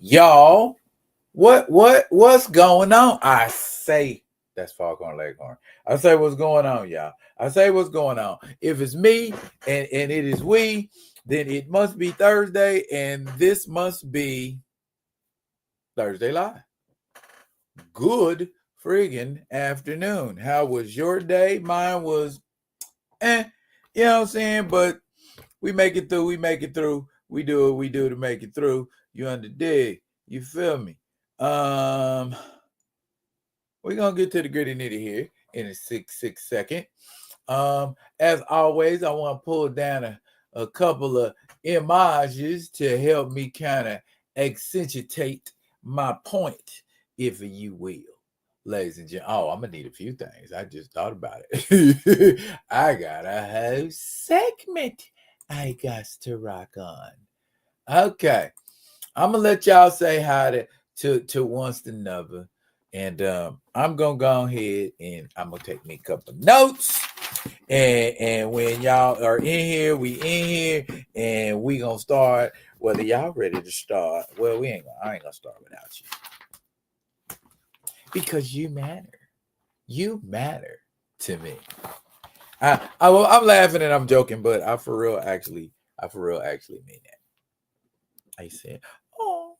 Y'all, what's going on? I say that's Foghorn Leghorn. I say what's going on, y'all. I say what's going on. If it's me and it is we, then it must be Thursday, and this must be Thursday Live. Good friggin' afternoon. How was your day? Mine was you know what I'm saying? But we make it through, We do what we do to make it through. You under dig. You feel me? We're gonna get to the gritty nitty here in a six second. As always, I want to pull down a couple of images to help me kind of accentuate my point, if you will. Ladies and gentlemen, I'm gonna need a few things. I just thought about it. I got a whole segment I got to rock on. Okay, I'm gonna let y'all say hi to once another, and I'm gonna go ahead and I'm gonna take me a couple notes. And when y'all are in here, we in here, and we gonna start. Whether y'all ready to start, well, I ain't gonna start without you, because you matter. You matter to me. I'm laughing and I'm joking, but I for real actually mean that. I said, oh.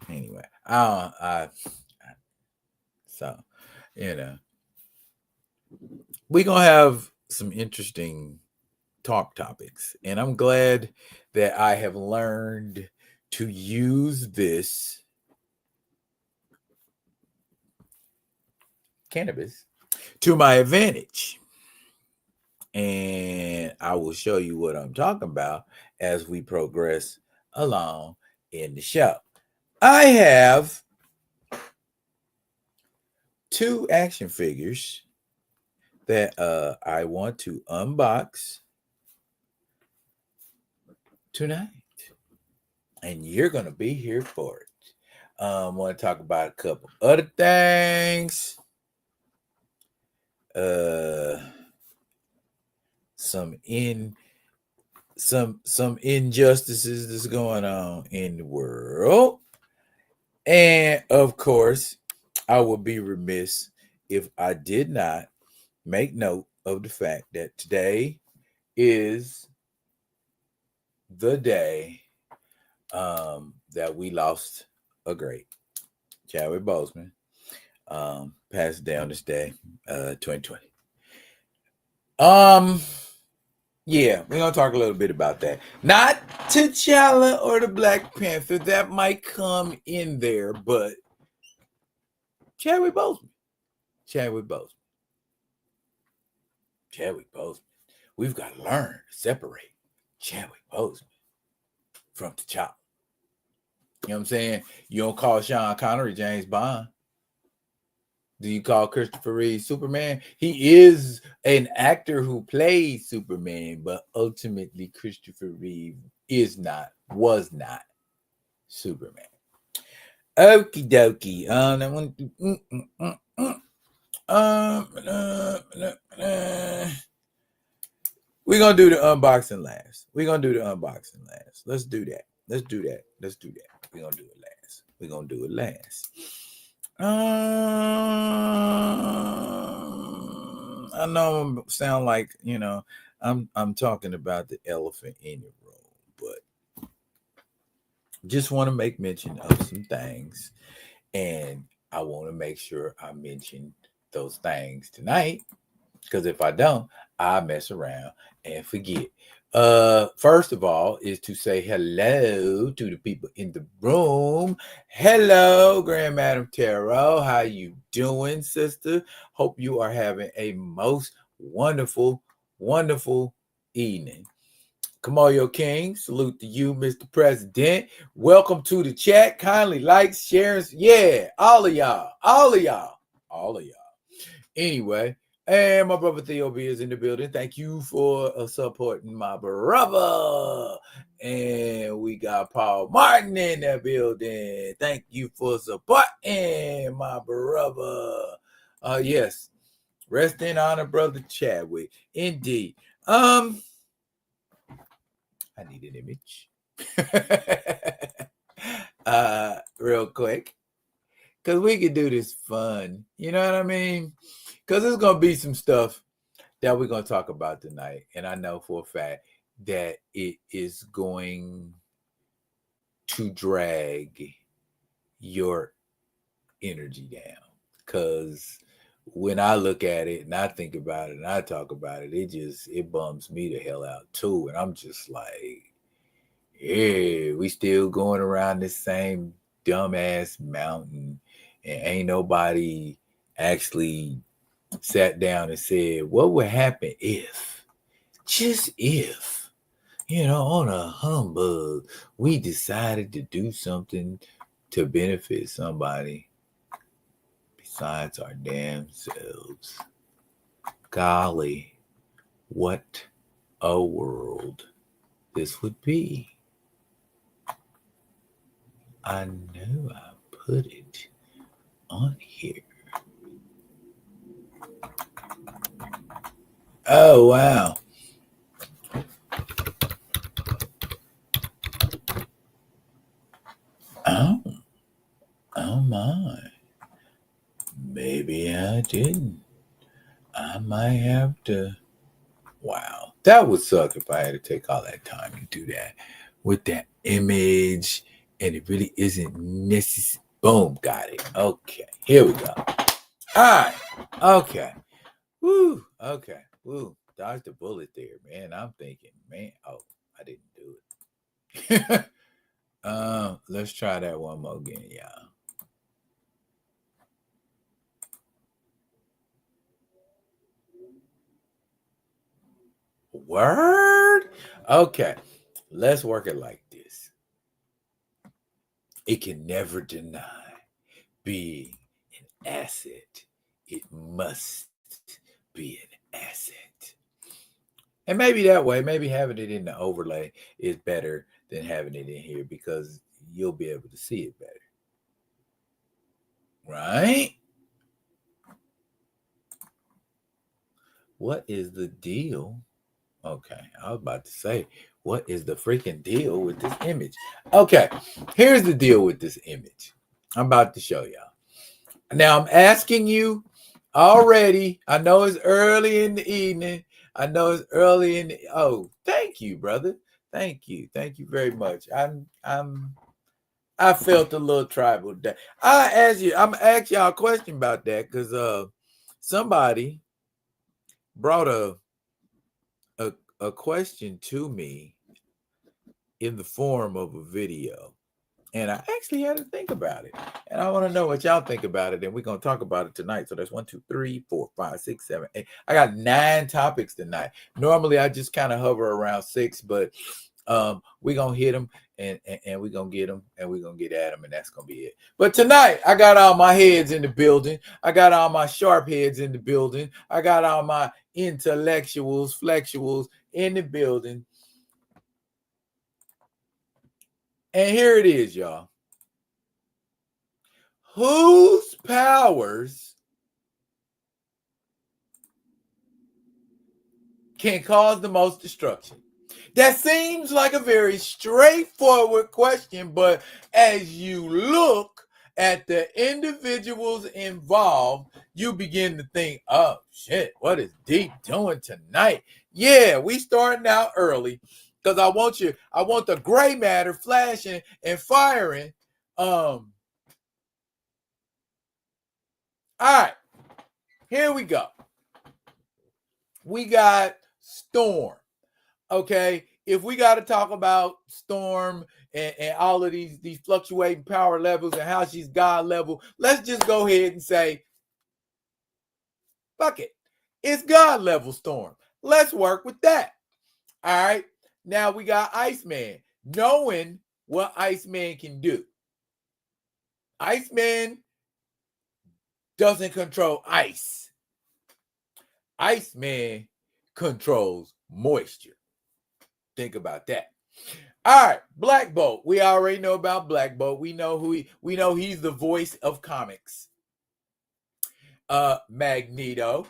Anyway, so we're gonna have some interesting talk topics, and I'm glad that I have learned to use this cannabis to my advantage. And I will show you what I'm talking about as we progress along in the show. I have 2 action figures that I want to unbox tonight, and you're gonna be here for it. I want to talk about a couple other things. Some injustices that's going on in the world, and of course, I would be remiss if I did not make note of the fact that today is the day that we lost a great, Chadwick Boseman. Passed down this day, 2020. Yeah, we're gonna talk a little bit about that. Not T'Challa or the Black Panther, that might come in there, but Chadwick Boseman. We've got to learn to separate Chadwick Boseman from T'Challa. You know what I'm saying? You don't call Sean Connery James Bond. Do you call Christopher Reeve Superman? He is an actor who plays Superman, but ultimately Christopher Reeve was not Superman. Okie dokie. We're gonna do the unboxing last. Let's do that. We're gonna do it last. I know I sound like I'm talking about the elephant in the room, but just want to make mention of some things, and I want to make sure I mention those things tonight, because if I don't, I mess around and forget. First of all, is to say hello to the people in the room. Hello, Grand Madam Tarot. How you doing, sister? Hope you are having a most wonderful, wonderful evening. Kamoyo King, salute to you, Mr. President. Welcome to the chat. Kindly like, share, yeah, all of y'all. Anyway, and my brother Theo B is in the building. Thank you for supporting my brother. And we got Paul Martin in the building. Thank you for supporting my brother. Yes, rest in honor, brother Chadwick. Indeed. I need an image. Real quick. Because we could do this fun. You know what I mean? Because there's going to be some stuff that we're going to talk about tonight. And I know for a fact that it is going to drag your energy down. Because when I look at it and I think about it and I talk about it, it bums me the hell out too. And I'm just like, yeah, we still going around this same dumbass mountain, and ain't nobody actually sat down and said, what would happen if, just if, on a humbug, we decided to do something to benefit somebody besides our damn selves. Golly, what a world this would be. I know I put it on here. Oh, wow. Oh my. Maybe I didn't. I might have to. Wow. That would suck if I had to take all that time to do that with that image and it really isn't necessary. Boom. Got it. Okay. Here we go. All right. Okay. Woo. Okay. Woo. Dodged the bullet there, man. I'm thinking, man. Oh, I didn't do it. Let's try that one more again, y'all. Word? Okay. Let's work it like this. It can never deny being an asset. It must be an asset. And maybe that way, maybe having it in the overlay is better than having it in here because you'll be able to see it better. Right? What is the deal? Okay, I was about to say, what is the freaking deal with this image? Okay, here's the deal with this image. I'm about to show y'all. Now, I'm asking you already. I know it's early in the evening. I know it's early in the, oh, thank you, brother. Thank you. Thank you very much. I felt a little tribal day. I'm ask y'all a question about that because somebody brought a question to me in the form of a video. And I actually had to think about it. And I want to know what y'all think about it. And we're going to talk about it tonight. So that's 1, 2, 3, 4, 5, 6, 7, 8. I got 9 topics tonight. Normally I just kind of hover around 6, but we're going to hit them and we're going to get them and we're going to get at them. And that's going to be it. But tonight I got all my heads in the building. I got all my sharp heads in the building. I got all my intellectuals, flexuals in the building. And here it is, y'all. Whose powers can cause the most destruction? That seems like a very straightforward question, but as you look at the individuals involved, you begin to think, oh shit, what is Deep doing tonight? Yeah, we starting out early because I want the gray matter flashing and firing. All right, here we go. We got Storm. Okay, if we got to talk about Storm and all of these fluctuating power levels and how she's God level, let's just go ahead and say, fuck it. It's God level Storm. Let's work with that. All right. Now we got Iceman, knowing what Iceman can do. Iceman doesn't control ice. Iceman controls moisture. Think about that. All right, Black Bolt. We already know about Black Bolt. We know he's the voice of comics. Magneto.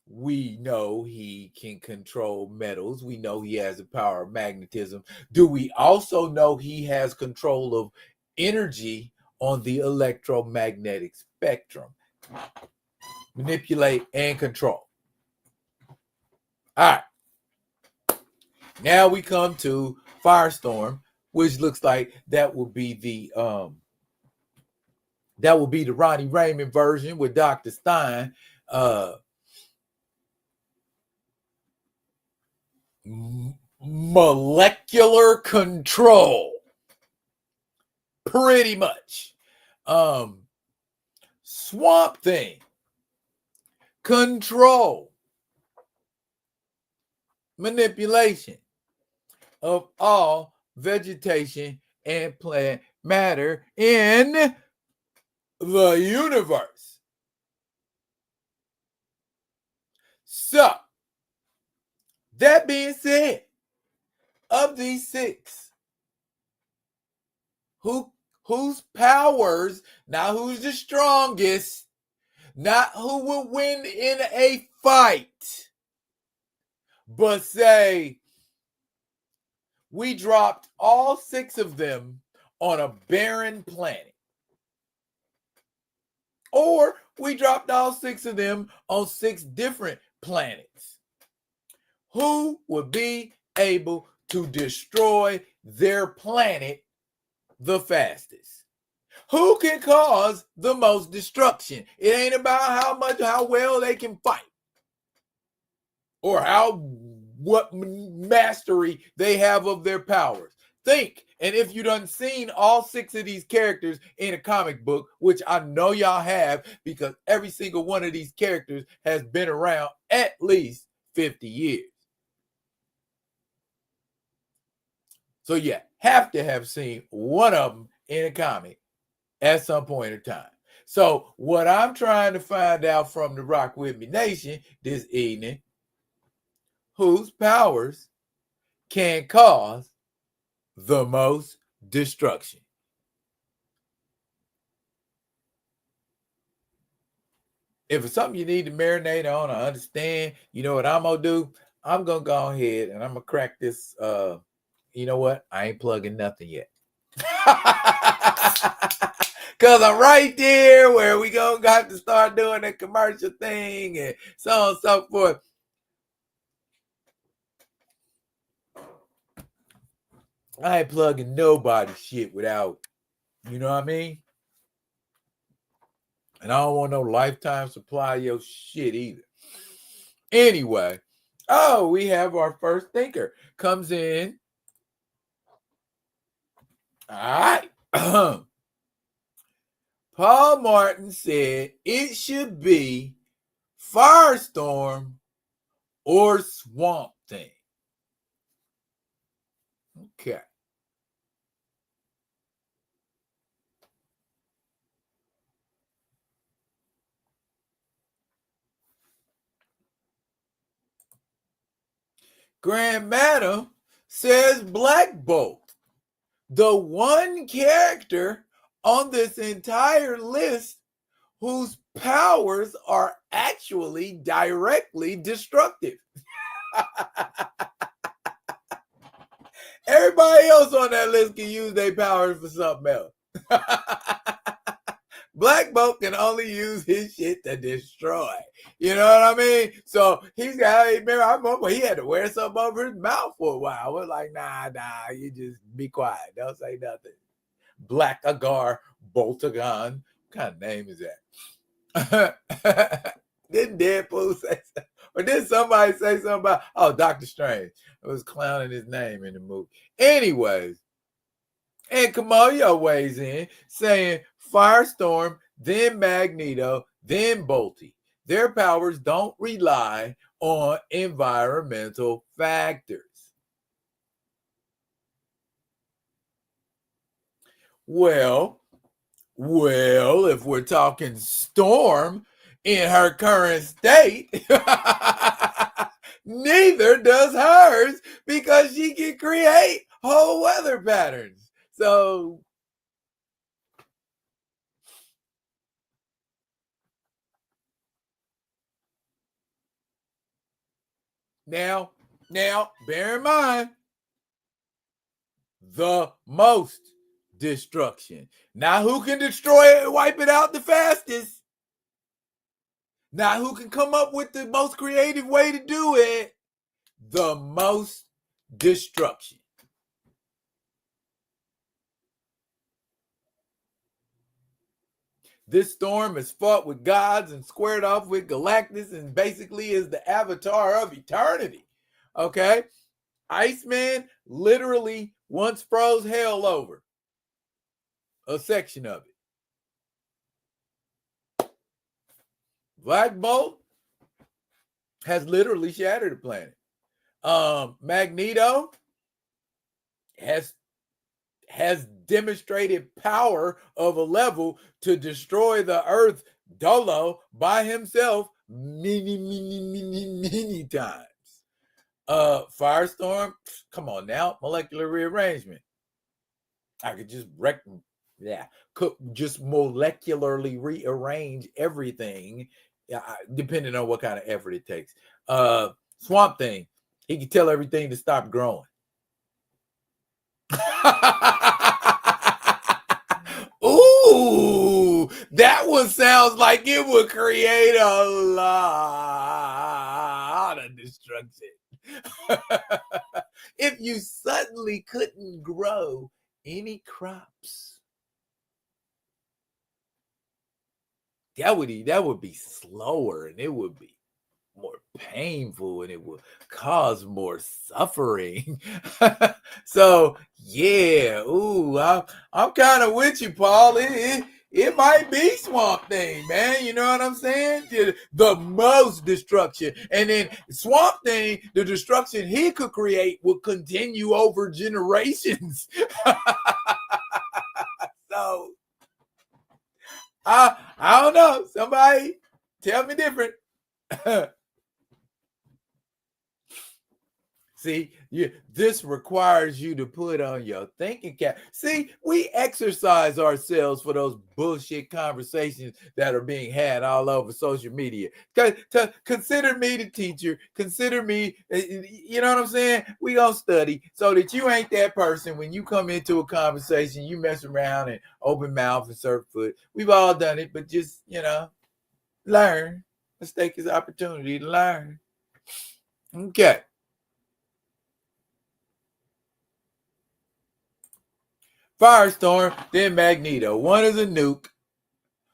We know he can control metals. We know he has the power of magnetism. Do we also know he has control of energy on the electromagnetic spectrum? Manipulate and control. All right. Now we come to Firestorm, which looks like that will be the Ronnie Raymond version with Dr. Stein. Molecular control, pretty much. Swamp Thing, control, manipulation of all vegetation and plant matter in the universe. So, that being said, of these six, whose powers, not who's the strongest, not who will win in a fight, but say we dropped all six of them on a barren planet. Or we dropped all six of them on six different planets. Who would be able to destroy their planet the fastest? Who can cause the most destruction? It ain't about how well they can fight or what mastery they have of their powers. Think, and if you done seen all six of these characters in a comic book, which I know y'all have, because every single one of these characters has been around at least 50 years. So you have to have seen one of them in a comic at some point in time. So what I'm trying to find out from the Rock With Me Nation this evening, whose powers can cause the most destruction? If it's something you need to marinate on or understand, you know what I'm gonna do? I'm gonna go ahead and I'm gonna crack this. You know what? I ain't plugging nothing yet. Cause I'm right there where we gonna have to start doing a commercial thing and so on and so forth. I ain't plugging nobody's shit without, you know what I mean? And I don't want no lifetime supply of your shit either. Anyway, we have our first thinker. Comes in. All right. Paul Martin said it should be Firestorm or Swamp Thing. Okay. Grand Madam says Black Bolt, the one character on this entire list whose powers are actually directly destructive. Everybody else on that list can use their powers for something else. Black Bolt can only use his shit to destroy. You know what I mean? So he's got, remember, I remember he had to wear something over his mouth for a while. I was like, nah, you just be quiet. Don't say nothing. Black Agar Boltagon. What kind of name is that? Didn't Deadpool say something? Or did somebody say something about, Doctor Strange? I was clowning his name in the movie. Anyways, and Kamoyo weighs in saying Firestorm, then Magneto, then Bolty. Their powers don't rely on environmental factors. Well, if we're talking Storm in her current state, neither does hers because she can create whole weather patterns. So Now, bear in mind, the most destruction. Not who can destroy it and wipe it out the fastest. Not who can come up with the most creative way to do it. The most destruction. This storm is fought with gods and squared off with Galactus and basically is the avatar of eternity. Okay? Iceman literally once froze hell over. A section of it. Black Bolt has literally shattered the planet. Magneto has demonstrated power of a level to destroy the Earth dolo by himself many times. Firestorm, come on now, molecular rearrangement. I could just just molecularly rearrange everything, depending on what kind of effort it takes. Swamp Thing, he can tell everything to stop growing. Ooh, that one sounds like it would create a lot of destruction. If you suddenly couldn't grow any crops, that would be slower, and it would be more painful, and it would cause more suffering. So yeah, ooh, I'm kind of with you, Paul. It might be Swamp Thing, man. You know what I'm saying? The most destruction. And then Swamp Thing, the destruction he could create would continue over generations. So I don't know. Somebody tell me different. See, this requires you to put on your thinking cap. See, we exercise ourselves for those bullshit conversations that are being had all over social media. Consider me the teacher. Consider me, you know what I'm saying? We gonna study so that you ain't that person when you come into a conversation, you mess around and open mouth and surf foot. We've all done it, but just, learn. Let's take this opportunity to learn. Okay. Firestorm, then Magneto. One is a nuke.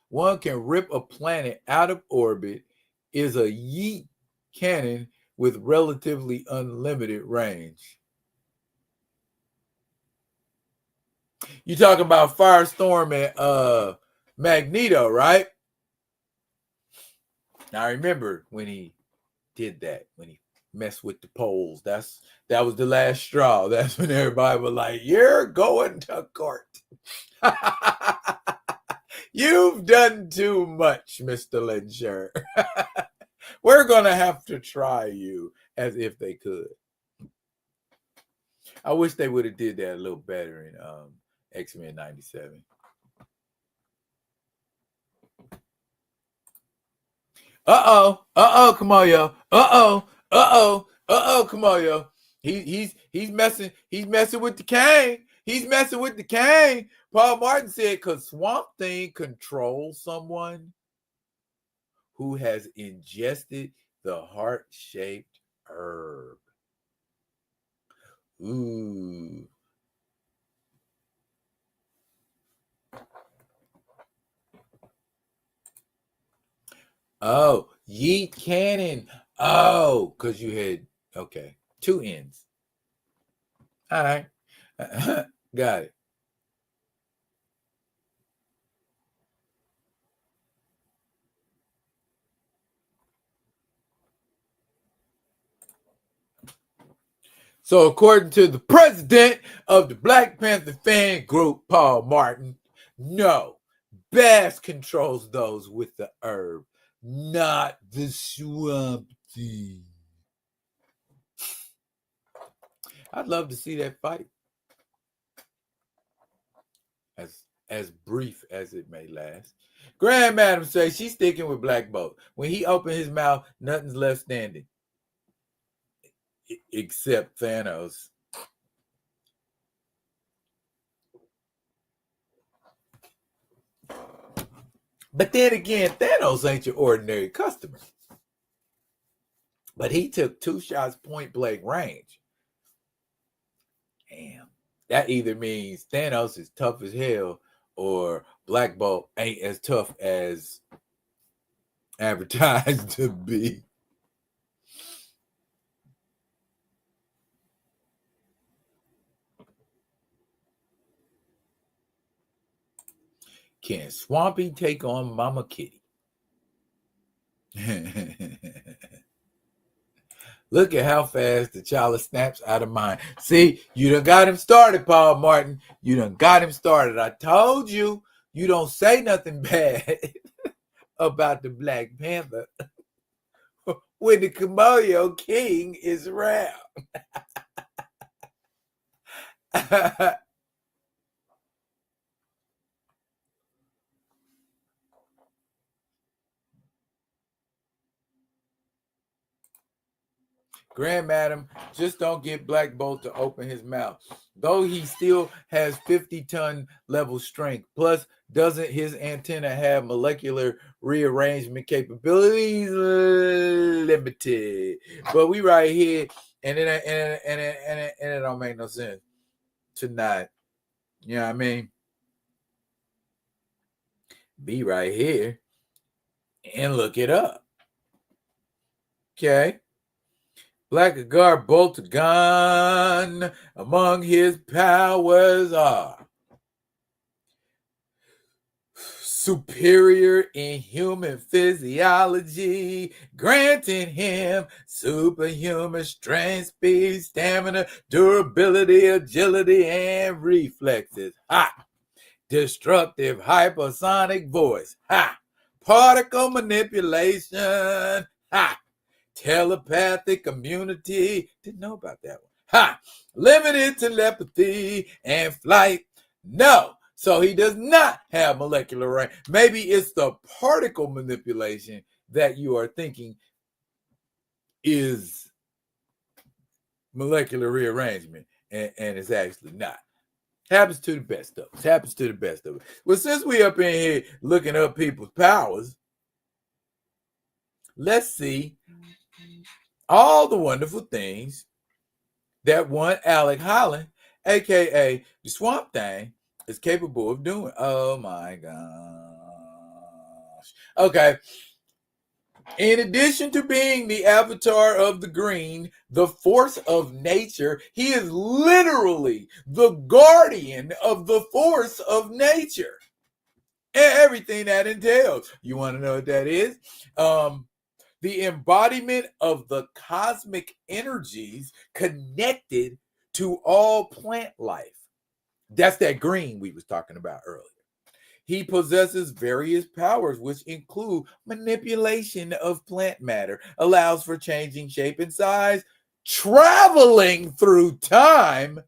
One can rip a planet out of orbit. Is a yeet cannon with relatively unlimited range. You talk about Firestorm and Magneto, right? Now I remember when he did that, when he messed with the poles. That was the last straw. That's when everybody was like, "You're going to court." You've done too much, Mr. Lyncher. We're going to have to try you, as if they could. I wish they would have did that a little better in X-Men 97. Come on, yo. Come on, yo. He's messing with the cane. He's messing with the cane. Paul Martin said, because Swamp Thing controls someone who has ingested the heart-shaped herb. Ooh. Oh, yeet cannon. Oh, because you had, okay, two ends. All right. Got it. So according to the president of the Black Panther fan group, Paul Martin, no, Bass controls those with the herb, not the Swamp Thing. I'd love to see that fight. As brief as it may last. Grand Madam says she's sticking with Black Bolt. When he opened his mouth, nothing's left standing. except Thanos. But then again, Thanos ain't your ordinary customer. But he took 2 shots point blank range. Damn. That either means Thanos is tough as hell or Black Bolt ain't as tough as advertised to be. Can Swampy take on Mama Kitty? Look at how fast T'Challa snaps out of mind. See, you done got him started, Paul Martin. You done got him started. I told you, you don't say nothing bad about the Black Panther when the Komodo King is around. Grand Madam, just don't get Black Bolt to open his mouth. Though he still has 50-ton level strength. Plus, doesn't his antenna have molecular rearrangement capabilities? Limited. But we right here, and it don't make no sense tonight. You know what I mean? Be right here and look it up. Okay. Blackguard Boltagon, among his powers are superior in human physiology, granting him superhuman strength, speed, stamina, durability, agility, and reflexes. Ha! Destructive hypersonic voice. Ha! Particle manipulation. Ha! Telepathic immunity. Didn't know about that one. Ha! Limited telepathy and flight. No. So he does not have molecular range. Maybe it's the particle manipulation that you are thinking is molecular rearrangement, and it's actually not. Happens to the best of us. Happens to the best of us. Well, since we up in here looking up people's powers, let's see all the wonderful things that one Alec Holland, aka the Swamp Thing, is capable of doing. Oh my gosh. Okay. In addition to being the avatar of the green, the force of nature, he is literally the guardian of the force of nature and everything that entails. You want to know what that is? The embodiment of the cosmic energies connected to all plant life. That's that green we was talking about earlier. He possesses various powers, which include manipulation of plant matter, allows for changing shape and size, traveling through time,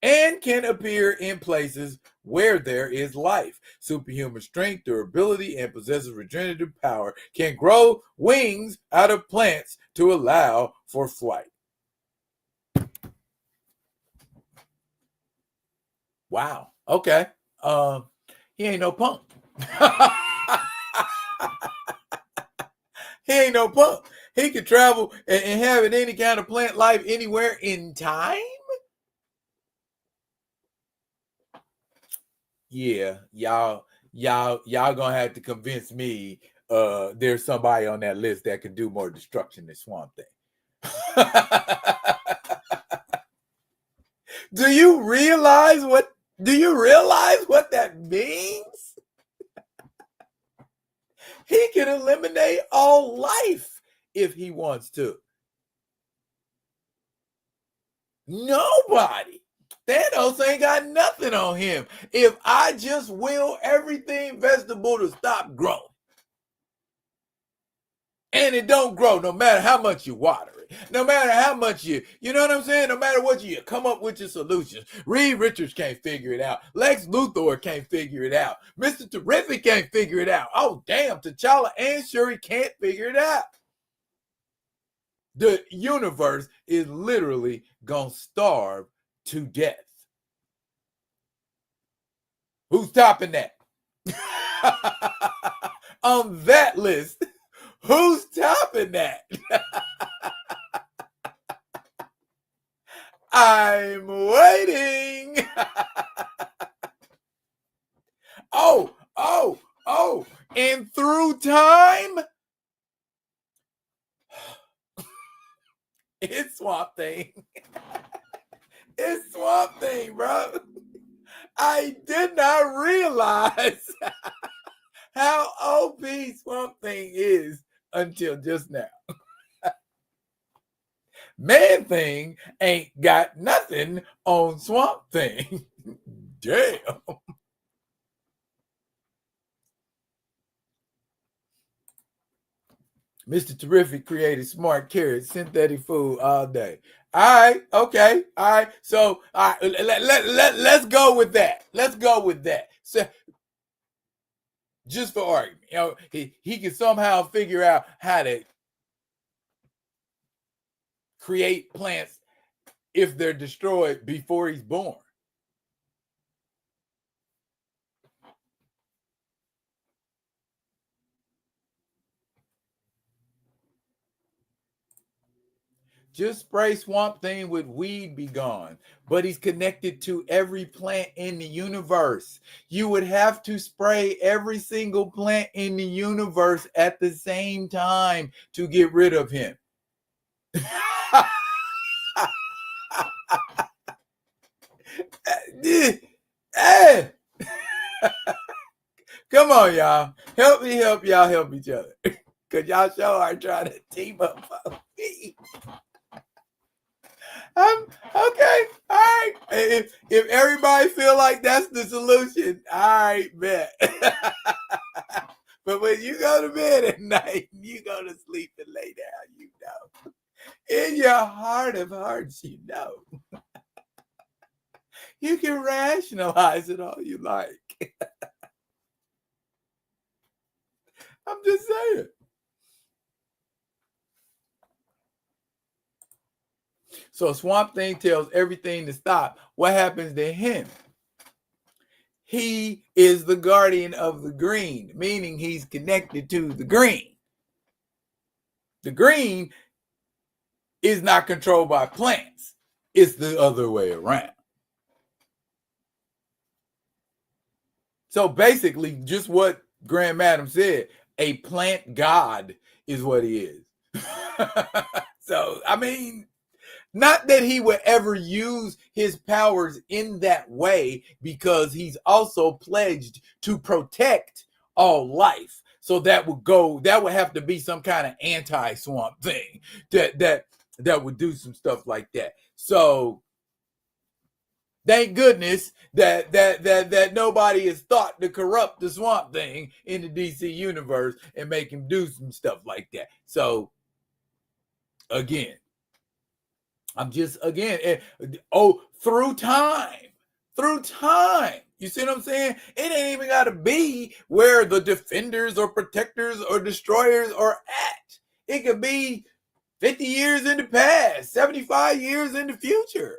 and can appear in places where there is life. Superhuman strength, durability, and possesses regenerative power. Can grow wings out of plants to allow for flight. Wow. Okay. He ain't no punk. He ain't no punk. He can travel and inhabit any kind of plant life anywhere in time. Yeah, y'all gonna have to convince me there's somebody on that list that can do more destruction than Swamp Thing. Do you realize what that means? He can eliminate all life if he wants to. Nobody. Thanos ain't got nothing on him. If I just will everything vegetable to stop growing. And it don't grow no matter how much you water it. No matter how much you know what I'm saying? No matter what you come up with your solutions. Reed Richards can't figure it out. Lex Luthor can't figure it out. Mr. Terrific can't figure it out. Oh, damn. T'Challa and Shuri can't figure it out. The universe is literally gonna starve to death. Who's topping that? On that list, who's topping that? I'm waiting. Oh, and through time, it's Swamp Thing. It's Swamp Thing, bro. I did not realize how OP Swamp Thing is until just now. Man Thing ain't got nothing on Swamp Thing. Damn. Mr. Terrific created smart carrots, synthetic food all day. All right, okay, all right. So let's go with that. Let's go with that. So just for argument, he can somehow figure out how to create plants if they're destroyed before he's born. Just spray Swamp Thing with weed be gone. But he's connected to every plant in the universe. You would have to spray every single plant in the universe at the same time to get rid of him. Come on, y'all. Help me help y'all help each other. Because y'all sure are trying to team up for me. Okay. All right. If everybody feel like that's the solution, all right, bet. But when you go to bed at night, you go to sleep and lay down, you know. In your heart of hearts, you know. You can rationalize it all you like. I'm just saying. So Swamp Thing tells everything to stop. What happens to him? He is the guardian of the green, meaning he's connected to the green. The green is not controlled by plants. It's the other way around. So basically, just what Grand Madam said, a plant god is what he is. So, I mean, not that he would ever use his powers in that way, because he's also pledged to protect all life. So that would have to be some kind of anti-Swamp Thing that would do some stuff like that. So thank goodness that nobody has thought to corrupt the Swamp Thing in the DC universe and make him do some stuff like that. So again, through time. You see what I'm saying? It ain't even got to be where the defenders or protectors or destroyers are at. It could be 50 years in the past, 75 years in the future.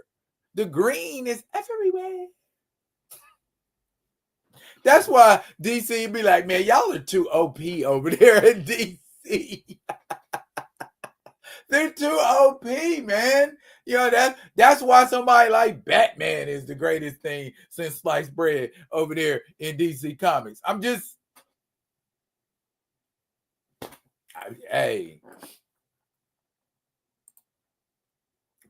The green is everywhere. That's why DC be like, man, y'all are too OP over there in DC. They're too OP, man. You know, that's why somebody like Batman is the greatest thing since sliced bread over there in DC Comics. Hey.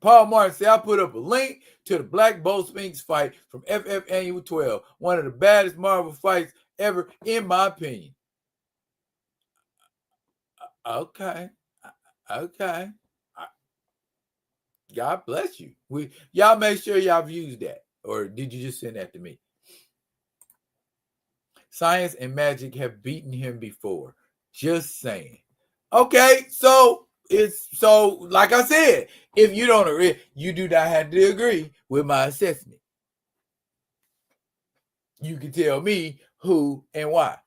Paul Martin said, I put up a link to the Black Bolt Sphinx fight from FF Annual 12. One of the baddest Marvel fights ever, in my opinion. Okay. God bless you. Y'all make sure y'all views that. Or did you just send that to me? Science and magic have beaten him before. Just saying. Okay, so like I said, if you don't agree, you do not have to agree with my assessment. You can tell me who and why.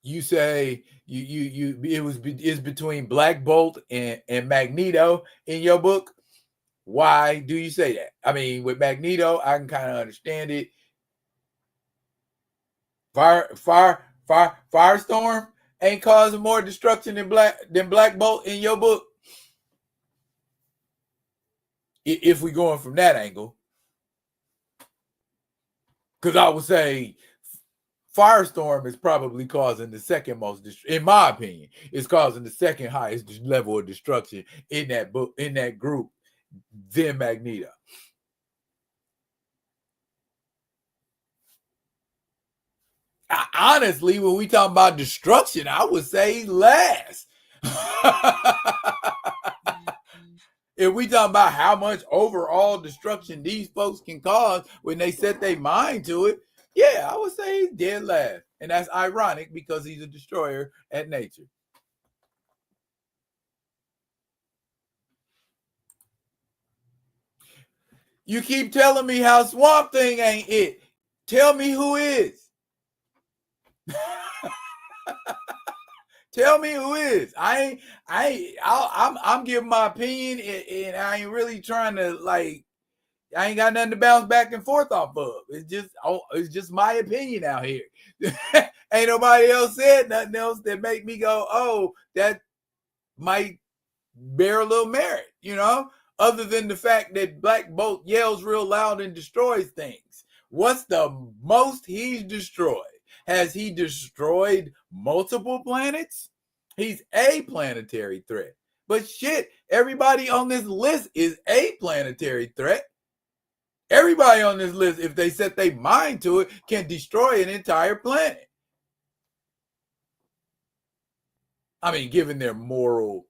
You say it's between Black Bolt and Magneto in your book. Why do you say that? I mean, with Magneto, I can kind of understand it. Firestorm ain't causing more destruction than Black Bolt in your book. If we going from that angle, because I would say Firestorm is probably causing the second most, in my opinion, is causing the second highest level of destruction in that book, in that group, than Magneto. Honestly, when we talk about destruction, I would say last. If we talk about how much overall destruction these folks can cause when they set their mind to it, yeah, I would say he's dead last. And that's ironic because he's a destroyer at nature. You keep telling me how Swamp Thing ain't it. Tell me who is. Tell me who is. I'm giving my opinion, and I ain't really trying to like. I ain't got nothing to bounce back and forth off of. It's just my opinion out here. Ain't nobody else said nothing else that make me go, oh, that might bear a little merit, other than the fact that Black Bolt yells real loud and destroys things. What's the most he's destroyed? Has he destroyed multiple planets? He's a planetary threat. But shit, everybody on this list is a planetary threat. Everybody on this list, if they set their mind to it, can destroy an entire planet. I mean, given their moral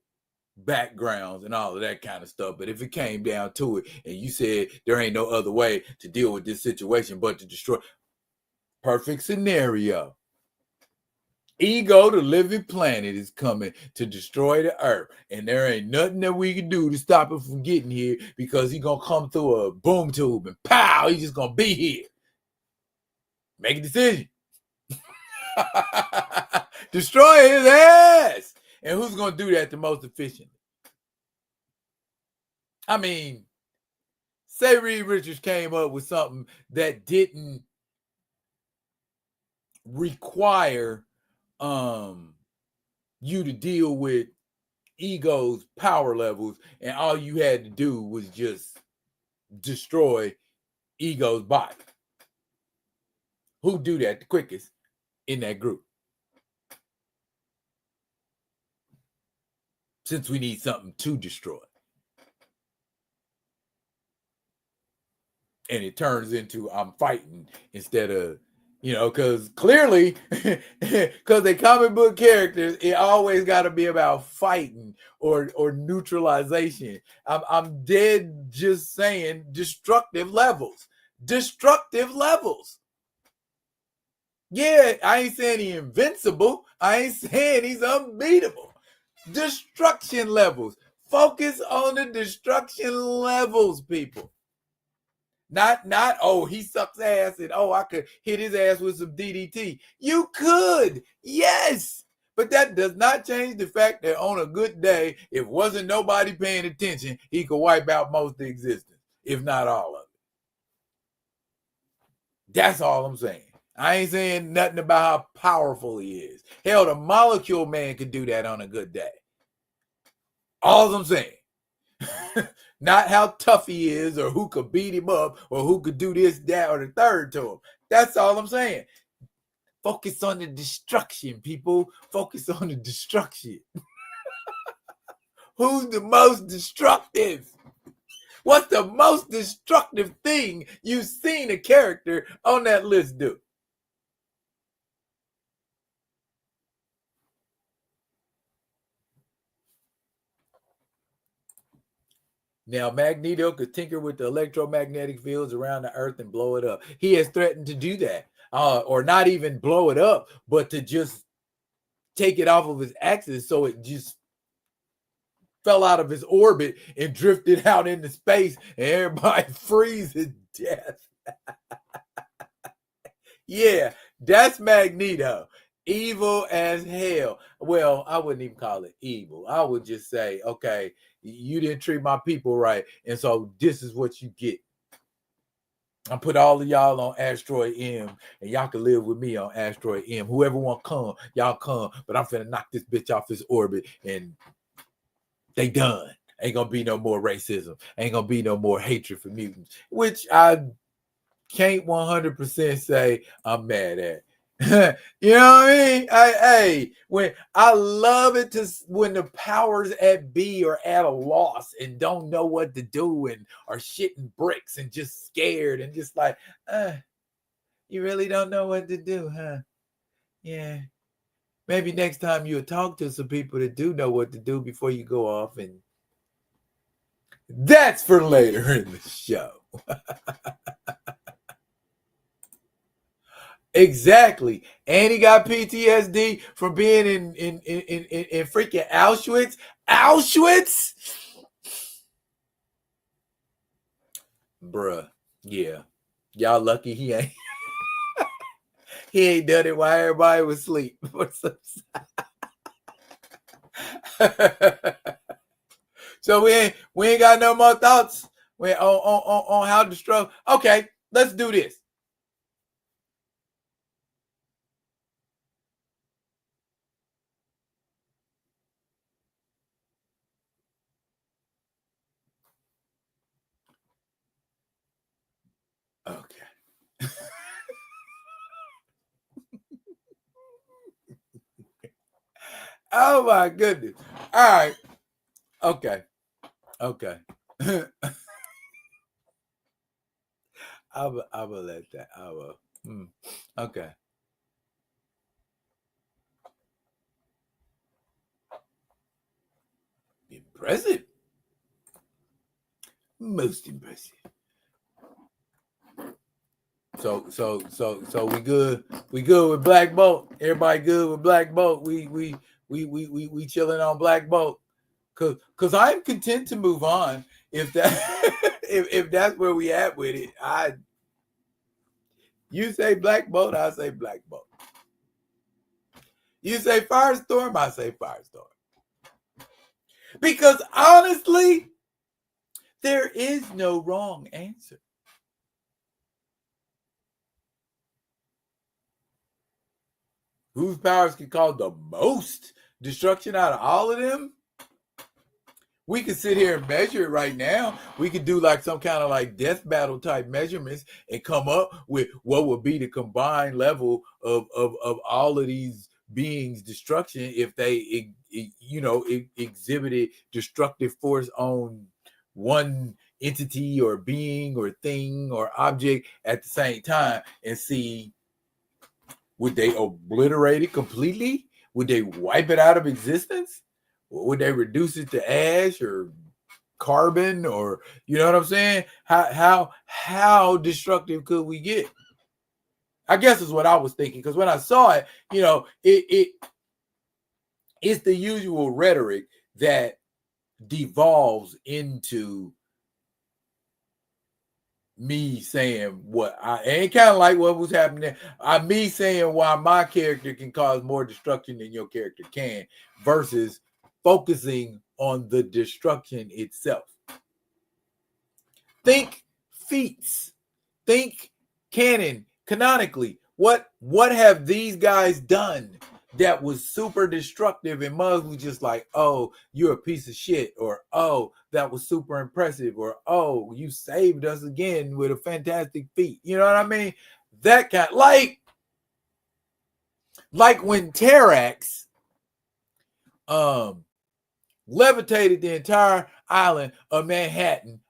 backgrounds and all of that kind of stuff. But if it came down to it and you said there ain't no other way to deal with this situation but to destroy, perfect scenario. Ego, the living planet, is coming to destroy the earth. And there ain't nothing that we can do to stop him from getting here because he's going to come through a boom tube and pow, he's just going to be here. Make a decision. Destroy his ass. And who's going to do that the most efficiently? I mean, say Reed Richards came up with something that didn't require you to deal with Ego's power levels, and all you had to do was just destroy Ego's body. Who do that the quickest in that group? Since we need something to destroy. And it turns into I'm fighting instead of, because clearly, because they comic book characters, it always got to be about fighting or neutralization. I'm dead just saying destructive levels. Destructive levels. Yeah, I ain't saying he's invincible. I ain't saying he's unbeatable. Destruction levels. Focus on the destruction levels, people. Not, oh, he sucks ass and oh, I could hit his ass with some DDT. You could, yes. But that does not change the fact that on a good day, if wasn't nobody paying attention, he could wipe out most of existence, if not all of it. That's all I'm saying. I ain't saying nothing about how powerful he is. Hell, the Molecule Man could do that on a good day. All I'm saying. Not how tough he is or who could beat him up or who could do this, that, or the third to him. That's all I'm saying. Focus on the destruction, people. Focus on the destruction. Who's the most destructive? What's the most destructive thing you've seen a character on that list do? Now, Magneto could tinker with the electromagnetic fields around the Earth and blow it up. He has threatened to do that, or not even blow it up, but to just take it off of his axis so it just fell out of his orbit and drifted out into space and everybody freezes to death. Yeah, that's Magneto. Evil as hell. Well, I wouldn't even call it evil. I would just say, okay, you didn't treat my people right, and so this is what you get. I put all of y'all on asteroid M, and y'all can live with me on asteroid M. Whoever want to come, y'all come. But I'm finna knock this bitch off his orbit, and they done. Ain't gonna be no more racism. Ain't gonna be no more hatred for mutants, which I can't 100% say I'm mad at. You know what I mean? Hey, when I love it to when the powers at B are at a loss and don't know what to do and are shitting bricks and just scared and just like, you really don't know what to do, huh? Yeah. Maybe next time you'll talk to some people that do know what to do before you go off, and that's for later in the show. Exactly. And he got PTSD from being in freaking Auschwitz. Auschwitz? Bruh. Yeah. Y'all lucky he ain't he ain't done it while everybody was asleep. So we ain't got no more thoughts on how to struggle. Okay, let's do this. Okay. Oh my goodness. All right. Okay. Okay. I will let that. I will. Okay. Impressive. Most impressive. So we good. We good with Black Bolt. Everybody good with Black Bolt. We chilling on Black Bolt. Cause I'm content to move on if that if that's where we at with it. You say Black Bolt, I say Black Bolt. You say Firestorm, I say Firestorm. Because honestly, there is no wrong answer. Whose powers can cause the most destruction out of all of them? We could sit here and measure it right now. We could do like some kind of like death battle type measurements and come up with what would be the combined level of all of these beings' destruction if they exhibited destructive force on one entity or being or thing or object at the same time, and see, would they obliterate it completely? Would they wipe it out of existence? Would they reduce it to ash or carbon, or you know what I'm saying? How destructive could we get? I guess is what I was thinking, because when I saw it, it's the usual rhetoric that devolves into me saying what I ain't kind of like what was happening. Me saying why my character can cause more destruction than your character can, versus focusing on the destruction itself. Think feats. Think canon, canonically. What have these guys done that was super destructive, and Muggs was just like, oh, you're a piece of shit, or oh, that was super impressive, or oh, you saved us again with a fantastic feat. You know what I mean? That kind, like when Terrax levitated the entire island of Manhattan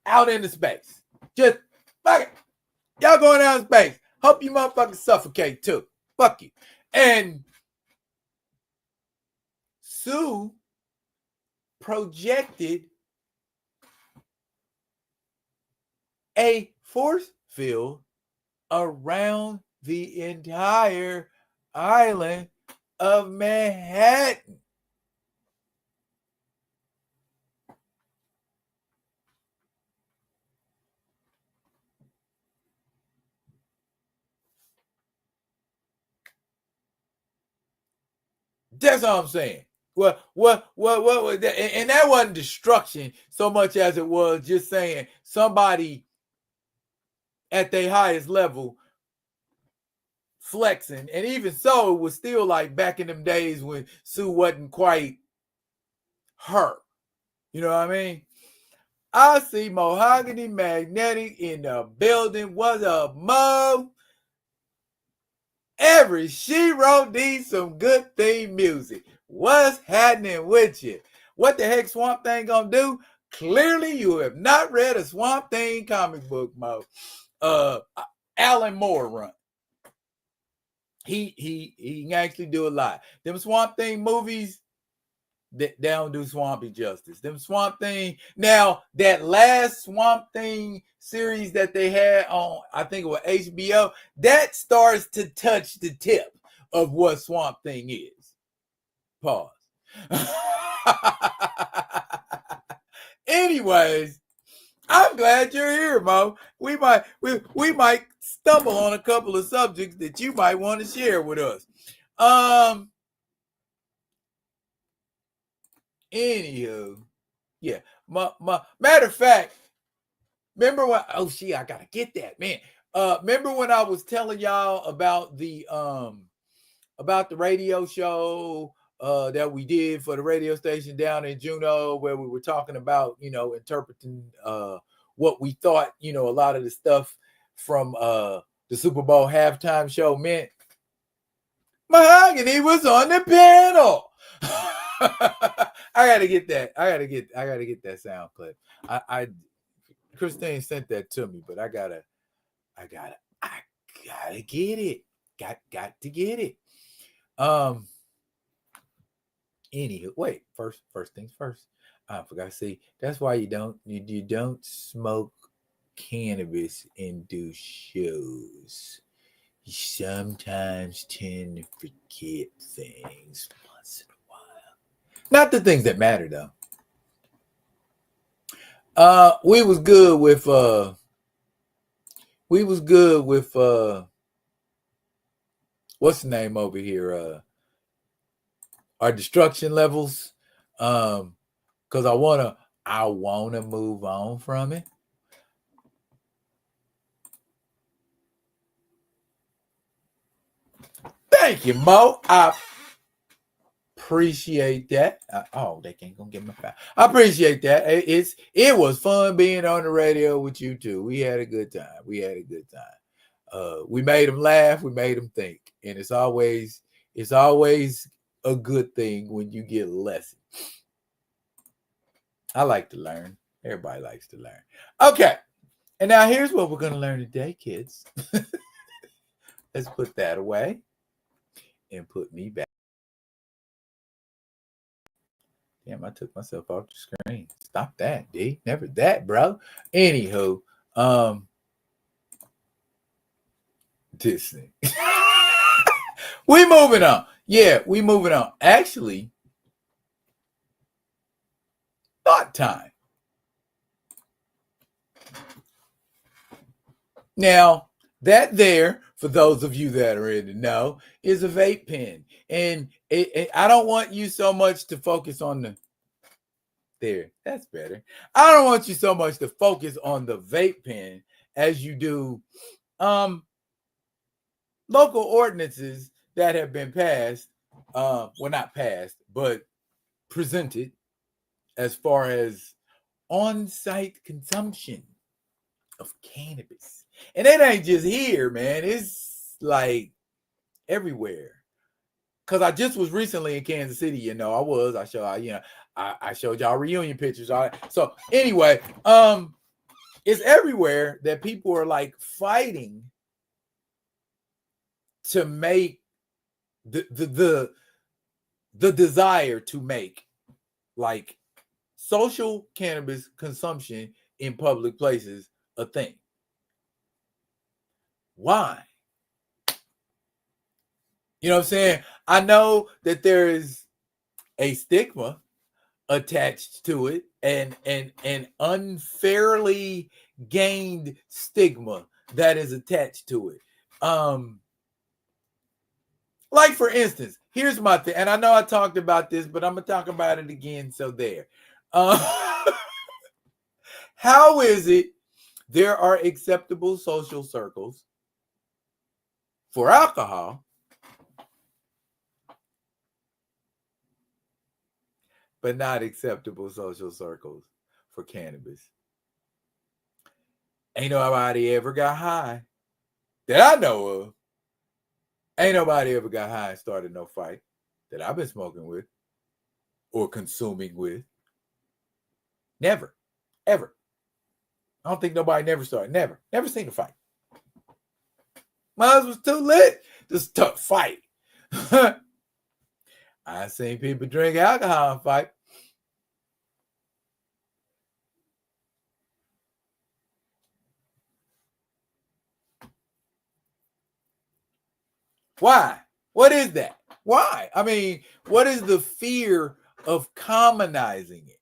out into space. Just fuck it. Y'all going out in space. Hope you motherfuckers suffocate too. Fuck you. And Sue projected a force field around the entire island of Manhattan. That's all I'm saying. What, and that wasn't destruction so much as it was just saying somebody at their highest level flexing. And even so, it was still like back in them days when Sue wasn't quite her. You know what I mean? I see Mahogany Magnetic in the building. What's up, Mo? She wrote these some good theme music. What's happening with you? What the heck Swamp Thing gonna do? Clearly, you have not read a Swamp Thing comic book, Mo. Alan Moore run. He can actually do a lot. Them Swamp Thing movies, they don't do Swampy justice. Them Swamp Thing. Now, that last Swamp Thing series that they had on, I think it was HBO, that starts to touch the tip of what Swamp Thing is. Pause. Anyways, I'm glad you're here, Mo. We might stumble on a couple of subjects that you might want to share with us. Anywho, yeah. Matter of fact, remember when? Oh, shit, I gotta get that, man. Remember when I was telling y'all about the radio show that we did for the radio station down in Juneau, where we were talking about, interpreting what we thought, a lot of the stuff from the Super Bowl halftime show meant. Mahogany was on the panel. I gotta get that. I gotta get that sound clip. Christine sent that to me, but I gotta get it. Got to get it. Anywho, wait. First things first. I forgot to say that's why you don't smoke cannabis and do shows. You sometimes tend to forget things once in a while. Not the things that matter though. We was good with what's the name over here? Our destruction levels. Because I wanna move on from it. Thank you, Mo. I appreciate that. They can't gonna get my file. I appreciate that. It was fun being on the radio with you too. We had a good time. We made them laugh. We made them think, and it's always a good thing when you get a lesson. I like to learn. Everybody likes to learn. Okay, and now here's what we're gonna learn today, kids. Let's put that away and put me back. Damn, I took myself off the screen. Stop that, D. Never that, bro. Anywho, this thing. We moving on. Yeah, we moving on. Actually, thought time. Now, that there, for those of you that are in the know, is a vape pen. And I don't want you so much to focus on the... There, that's better. I don't want you so much to focus on the vape pen as you do local ordinances that have been passed. Well, not passed, but presented as far as on-site consumption of cannabis. And it ain't just here, man. It's like everywhere. Because I just was recently in Kansas City, I showed y'all reunion pictures. All right. So anyway, it's everywhere that people are like fighting to make the desire to make like social cannabis consumption in public places a thing. Why? You know what I'm saying? I know that there is a stigma attached to it and an unfairly gained stigma that is attached to it. Like for instance, here's my thing, and I know I talked about this, but I'm gonna talk about it again. So there. How is it there are acceptable social circles for alcohol, but not acceptable social circles for cannabis? Ain't nobody ever got high that I know of. Ain't nobody ever got high and started no fight that I've been smoking with or consuming with. Never. Ever. I don't think nobody never started. Never seen a fight. My husband was too lit to start fight. I seen people drink alcohol and fight. Why? What is that? Why? I mean, what is the fear of commonizing it?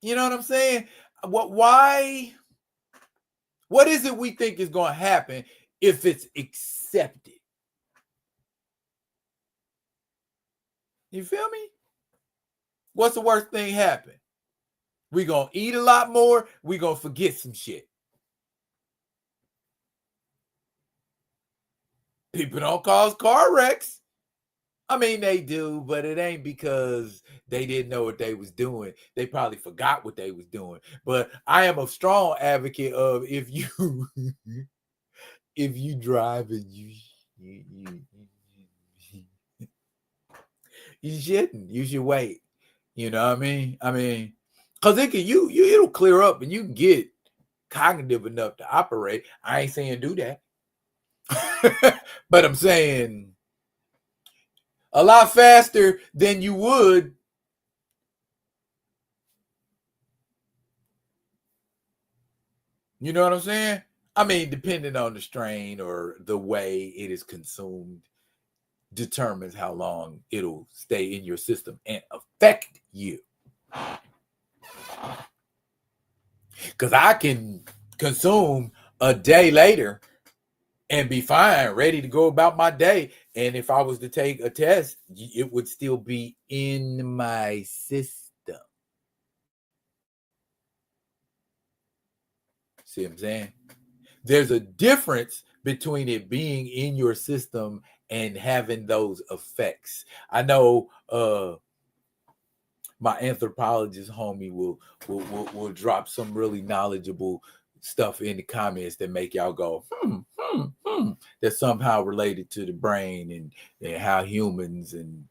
You know what I'm saying? Why? What is it we think is going to happen if it's accepted? You feel me? What's the worst thing happen? We're going to eat a lot more. We're going to forget some shit. People don't cause car wrecks. I mean, they do, but it ain't because they didn't know what they was doing. They probably forgot what they was doing. But I am a strong advocate of if you drive and you shouldn't. You should wait. You know what I mean? I mean, because it'll clear up and you can get cognitive enough to operate. I ain't saying do that. But I'm saying a lot faster than you would. You know what I'm saying? I mean, depending on the strain or the way it is consumed determines how long it'll stay in your system and affect you. Because I can consume a day later and be fine, ready to go about my day. And if I was to take a test, it would still be in my system. See what I'm saying? There's a difference between it being in your system and having those effects. I know my anthropologist homie will drop some really knowledgeable stuff in the comments that make y'all go, that's somehow related to the brain and how humans and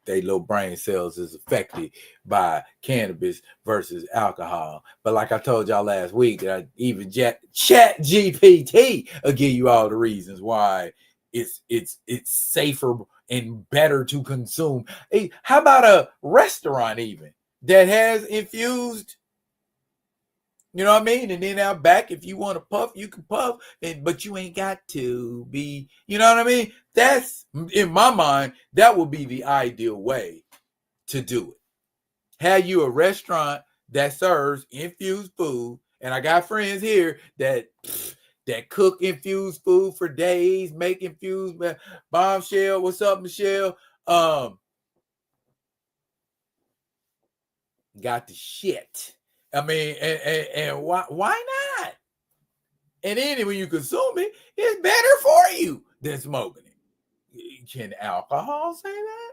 they little brain cells is affected by cannabis versus alcohol. But like I told y'all last week, even Chat GPT will give you all the reasons why it's safer and better to consume. Hey, how about a restaurant even that has infused? You know what I mean? And then out back, if you want to puff, you can puff, but you ain't got to be, you know what I mean? That's, in my mind, that would be the ideal way to do it. Have you a restaurant that serves infused food, and I got friends here that cook infused food for days, make infused. Bombshell, what's up, Michelle? Got the shit. I mean, and why not? And then when you consume it, it's better for you than smoking it. Can alcohol say that?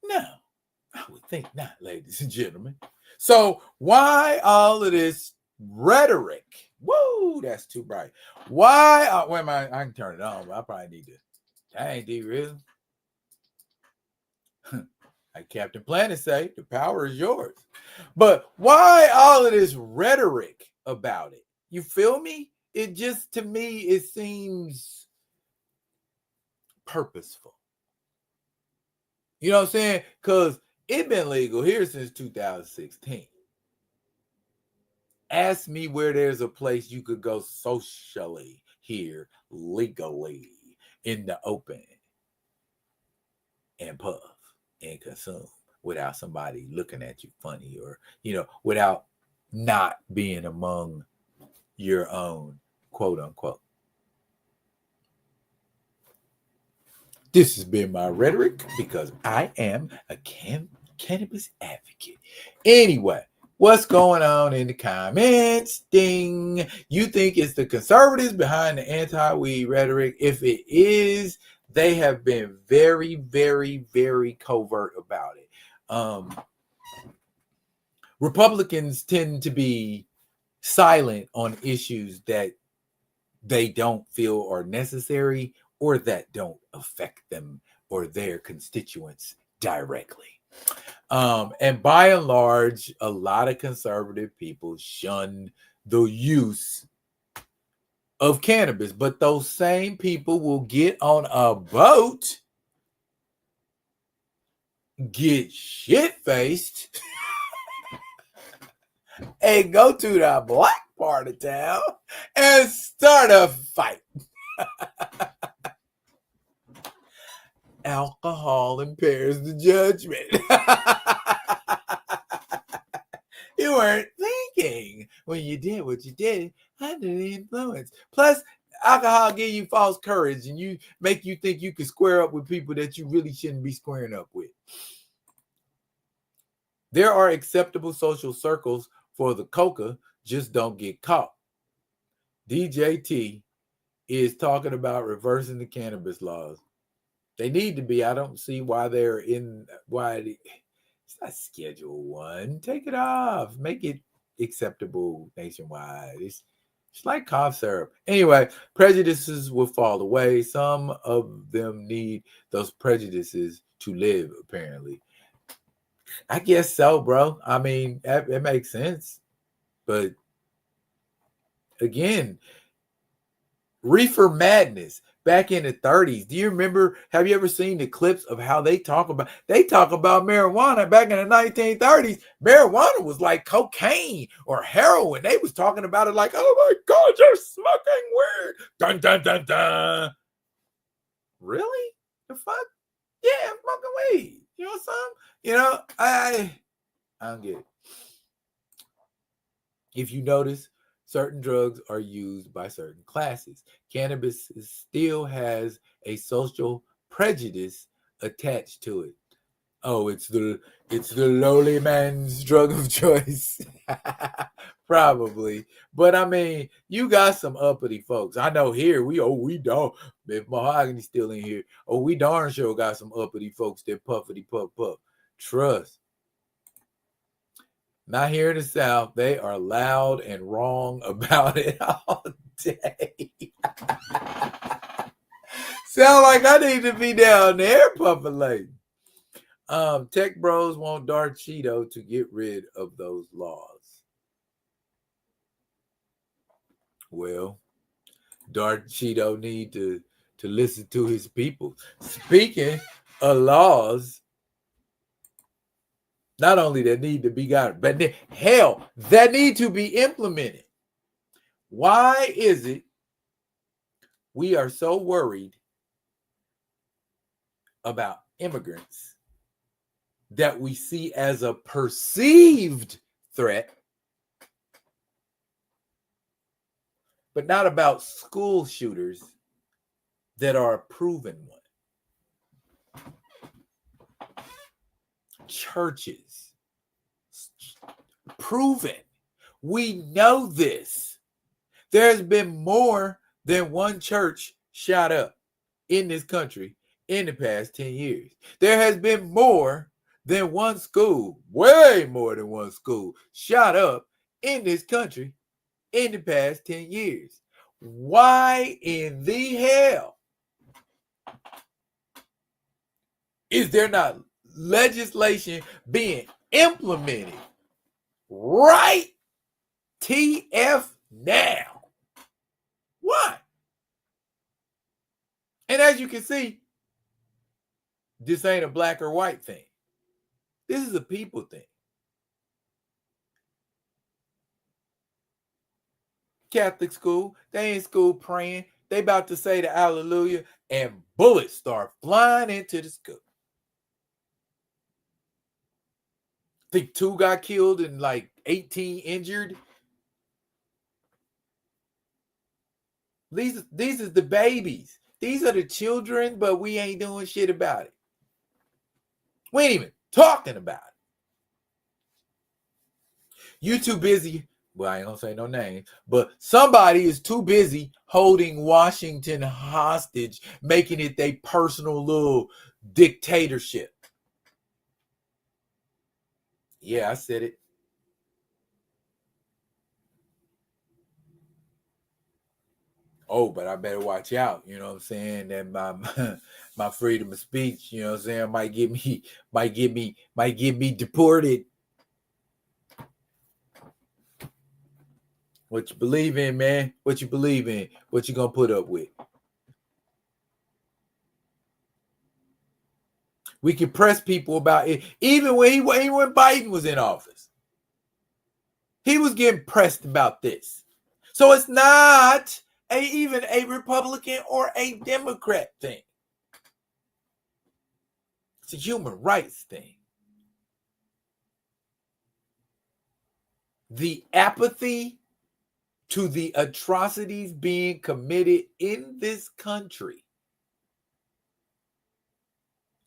No, I would think not, ladies and gentlemen. So why all of this rhetoric? Woo, that's too bright. Why? Wait a minute, I can turn it on, but I probably need to. That ain't de-real. Like Captain Planet say, the power is yours. But why all of this rhetoric about it? You feel me? It just, to me, it seems purposeful. You know what I'm saying? Because it's been legal here since 2016. Ask me where there's a place you could go socially here, legally, in the open, and puff and consume without somebody looking at you funny or, without not being among, your own, quote unquote. This has been my rhetoric because I am a cannabis advocate. Anyway, what's going on in the comments? Ding. You think it's the conservatives behind the anti-weed rhetoric? If it is, they have been very, very, very covert about it. Republicans tend to be silent on issues that they don't feel are necessary or that don't affect them or their constituents directly. And by and large, a lot of conservative people shun the use of cannabis, but those same people will get on a boat, get shit-faced, and go to the black part of town and start a fight. Alcohol impairs the judgment. You weren't thinking when you did what you did under the influence. Plus, alcohol gives you false courage and you make you think you can square up with people that you really shouldn't be squaring up with. There are acceptable social circles for the coca, just don't get caught. DJT is talking about reversing the cannabis laws. They need to be. I don't see why they're in. It's not Schedule 1. Take it off. Make it acceptable nationwide. It's like cough syrup. Anyway, prejudices will fall away. Some of them need those prejudices to live, apparently. I guess so, bro. I mean, it makes sense. But again, reefer madness back in the 30s. Do you remember? Have you ever seen the clips of how they talk about marijuana back in the 1930s? Marijuana was like cocaine or heroin. They was talking about it like, oh my God, you're smoking weed. Dun, dun, dun, dun. Really? The fuck? Yeah, I'm smoking weed. You know something? You know, I don't get it. If you notice, certain drugs are used by certain classes. Cannabis still has a social prejudice attached to it. Oh, it's the lowly man's drug of choice. Probably. But I mean, you got some uppity folks. I know here we don't. If Mahogany's still in here, we darn sure got some uppity folks that puffity puff puff. Trust. Not here in the South. They are loud and wrong about it all day. Sound like I need to be down there puffing late. Tech bros want Dark Cheeto to get rid of those laws. Well, Dark Cheeto need to listen to his people. Speaking of laws, not only that need to be got, but hell, that need to be implemented. Why is it we are so worried about immigrants that we see as a perceived threat, but not about school shooters that are a proven one? Churches, proven. We know this. There's been more than one church shot up in this country in the past 10 years. There has been more than one school, way more than one school, shot up in this country in the past 10 years. Why in the hell is there not legislation being implemented right TF now? Why? And as you can see, this ain't a black or white thing. This is a people thing. Catholic school, they in school praying. They about to say the hallelujah and bullets start flying into the school. I think 2 got killed and like 18 injured. These are the babies. These are the children, but we ain't doing shit about it. We ain't even talking about it. You too busy. Well, I ain't gonna say no names, but somebody is too busy holding Washington hostage, making it their personal little dictatorship. Yeah, I said it. Oh, but I better watch out. You know what I'm saying? That my freedom of speech, you know what I'm saying, might get me deported. What you believe in, man? What you believe in? What you gonna put up with? We can press people about it. Even when Biden was in office, he was getting pressed about this. So it's not even a Republican or a Democrat thing. It's a human rights thing. The apathy to the atrocities being committed in this country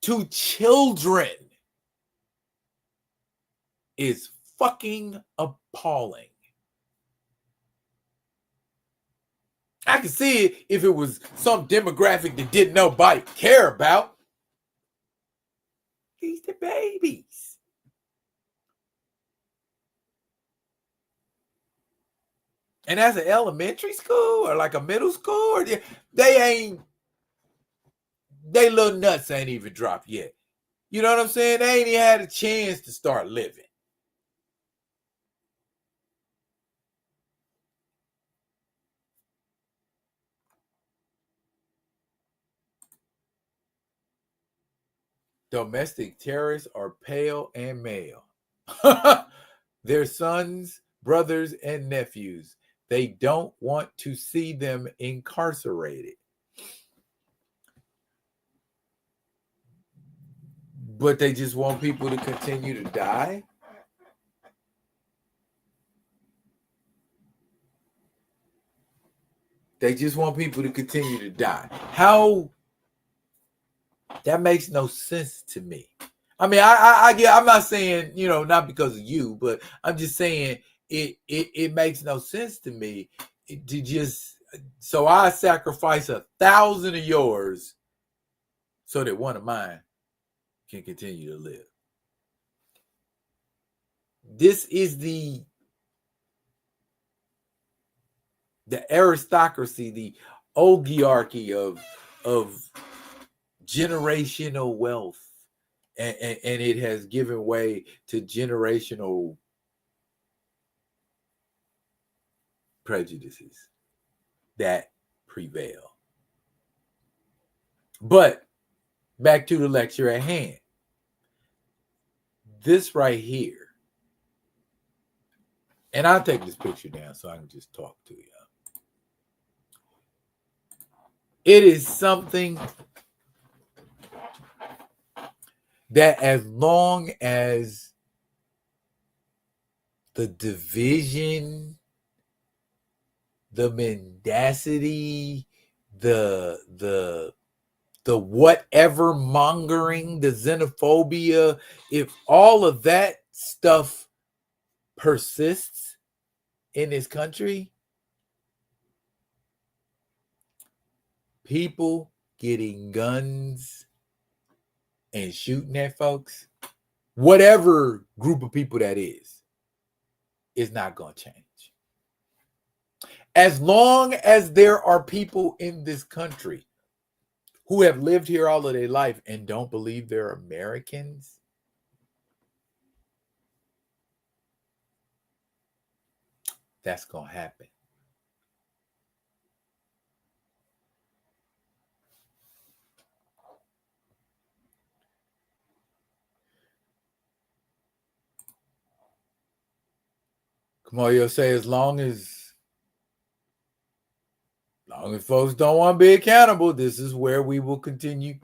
to children is fucking appalling. I can see it if it was some demographic that didn't nobody care about. These the babies. And as an elementary school or like a middle school, they little nuts ain't even dropped yet. You know what I'm saying? They ain't even had a chance to start living. Domestic terrorists are pale and male. Their sons, brothers, and nephews. They don't want to see them incarcerated. But they just want people to continue to die? They just want people to continue to die. How? That makes no sense to me. I mean, I get. I'm not saying, you know, not because of you, but I'm just saying it makes no sense to me to just. So I sacrifice 1,000 of yours so that one of mine can continue to live. This is the aristocracy, the oligarchy of generational wealth, and it has given way to generational prejudices that prevail. But back to the lecture at hand. This right here, and I'll take this picture down so I can just talk to you. It is something that, as long as the division, the mendacity, the whatever mongering, the xenophobia, if all of that stuff persists in this country, people getting guns and shooting at folks, whatever group of people that is not going to change. As long as there are people in this country who have lived here all of their life and don't believe they're Americans, that's going to happen. Come on, you'll say, as long as folks don't want to be accountable, this is where we will continue.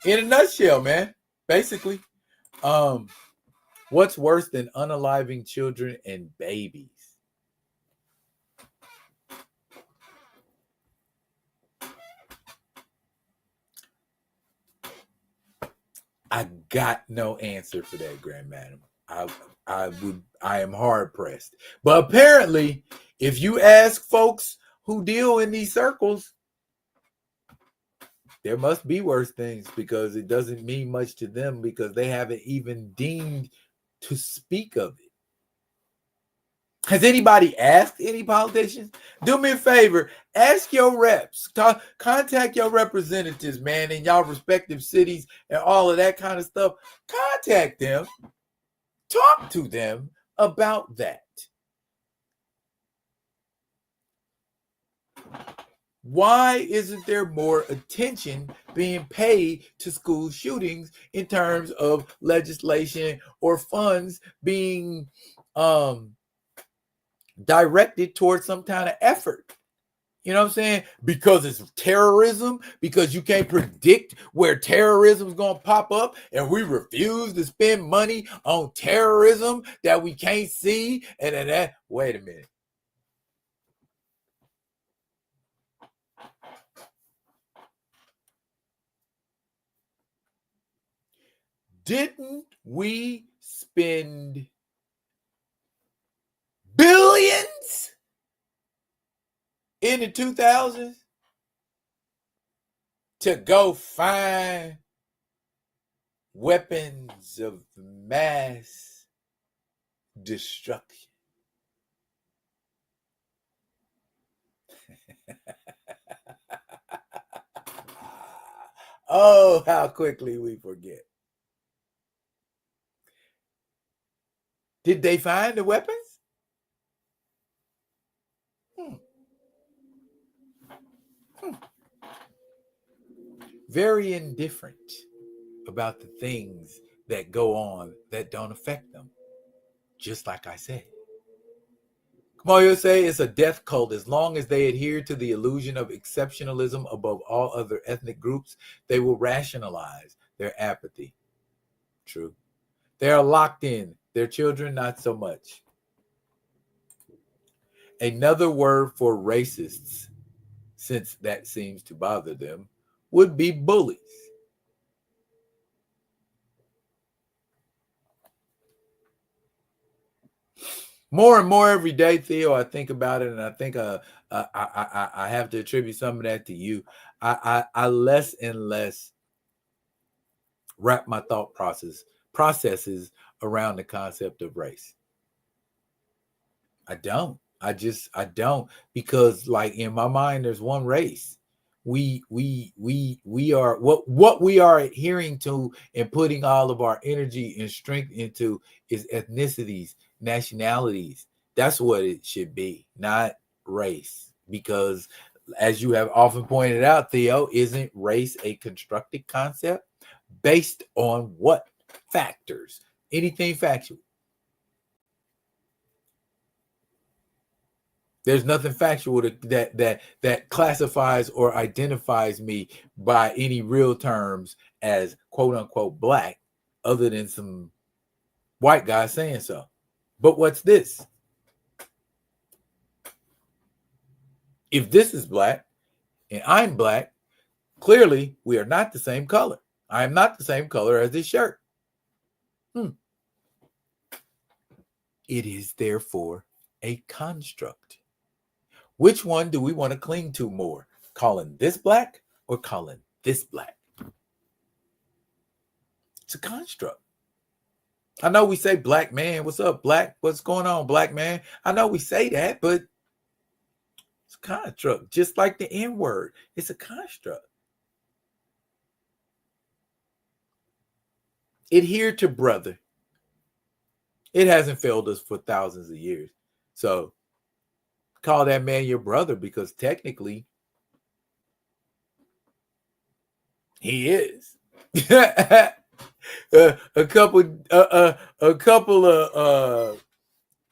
In a nutshell, man, basically, what's worse than unaliving children and babies? I got no answer for that, Grand Madam. I am hard pressed. But apparently, if you ask folks who deal in these circles, there must be worse things, because it doesn't mean much to them because they haven't even deemed to speak of it. Has anybody asked any politicians? Do me a favor, ask your reps, contact your representatives, man, in y'all respective cities and all of that kind of stuff. Contact them, talk to them about that. Why isn't there more attention being paid to school shootings in terms of legislation or funds being directed towards some kind of effort? You know what I'm saying? Because it's terrorism, because you can't predict where terrorism is going to pop up, and we refuse to spend money on terrorism that we can't see. And then that, wait a minute. Didn't we spend billions in the 2000s to go find weapons of mass destruction? Oh, how quickly we forget. Did they find the weapons? Very indifferent about the things that go on that don't affect them. Just like I said. Kamoyo say it's a death cult. As long as they adhere to the illusion of exceptionalism above all other ethnic groups, they will rationalize their apathy. True. They are locked in. Their children, not so much. Another word for racists, since that seems to bother them, would be bullies. More and more every day, Theo, I think about it, and I think I have to attribute some of that to you. I less and less wrap my thought processes around the concept of race. I don't. I don't, because like in my mind there's one race. We are what we are adhering to and putting all of our energy and strength into is ethnicities, nationalities. That's what it should be, not race. Because as you have often pointed out, Theo, isn't race a constructed concept based on what factors? Anything factual. There's nothing factual that classifies or identifies me by any real terms as quote unquote black, other than some white guy saying so. But what's this? If this is black and I'm black, clearly we are not the same color. I am not the same color as this shirt. It is therefore a construct. Which one do we want to cling to more? Calling this black or calling this black? It's a construct. I know we say black man. What's up, black? What's going on, black man? I know we say that, but it's a construct. Just like the N word, it's a construct. Adhere to brother. It hasn't failed us for thousands of years. So call that man your brother, because technically he is. A couple of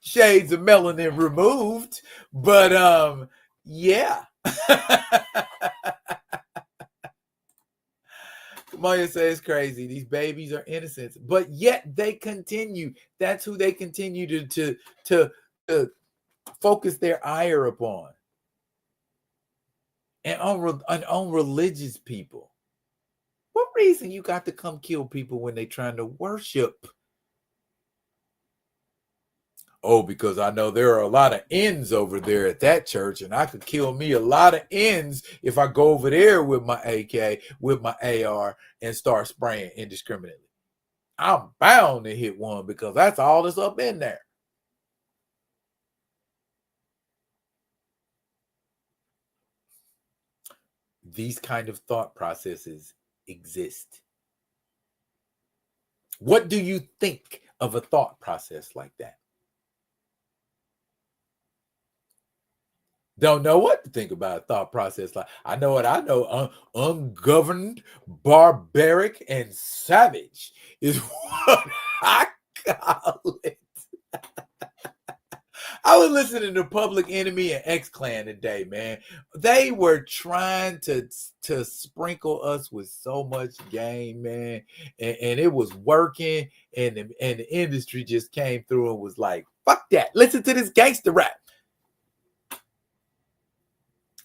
shades of melanin removed, but yeah. Maya says crazy. These babies are innocent, but yet they continue. That's who they continue to focus their ire upon, and on religious people. What reason you got to come kill people when they trying to worship? Oh, because I know there are a lot of ends over there at that church, and I could kill me a lot of ends if I go over there with my AK, with my AR, and start spraying indiscriminately. I'm bound to hit one because that's all that's up in there. These kind of thought processes exist. What do you think of a thought process like that? Don't know what to think about a thought process like. I know what I know. Ungoverned, barbaric, and savage is what I call it. I was listening to Public Enemy and X Clan today, man. They were trying to sprinkle us with so much game, man, and it was working. And the industry just came through and was like, "Fuck that! Listen to this gangster rap."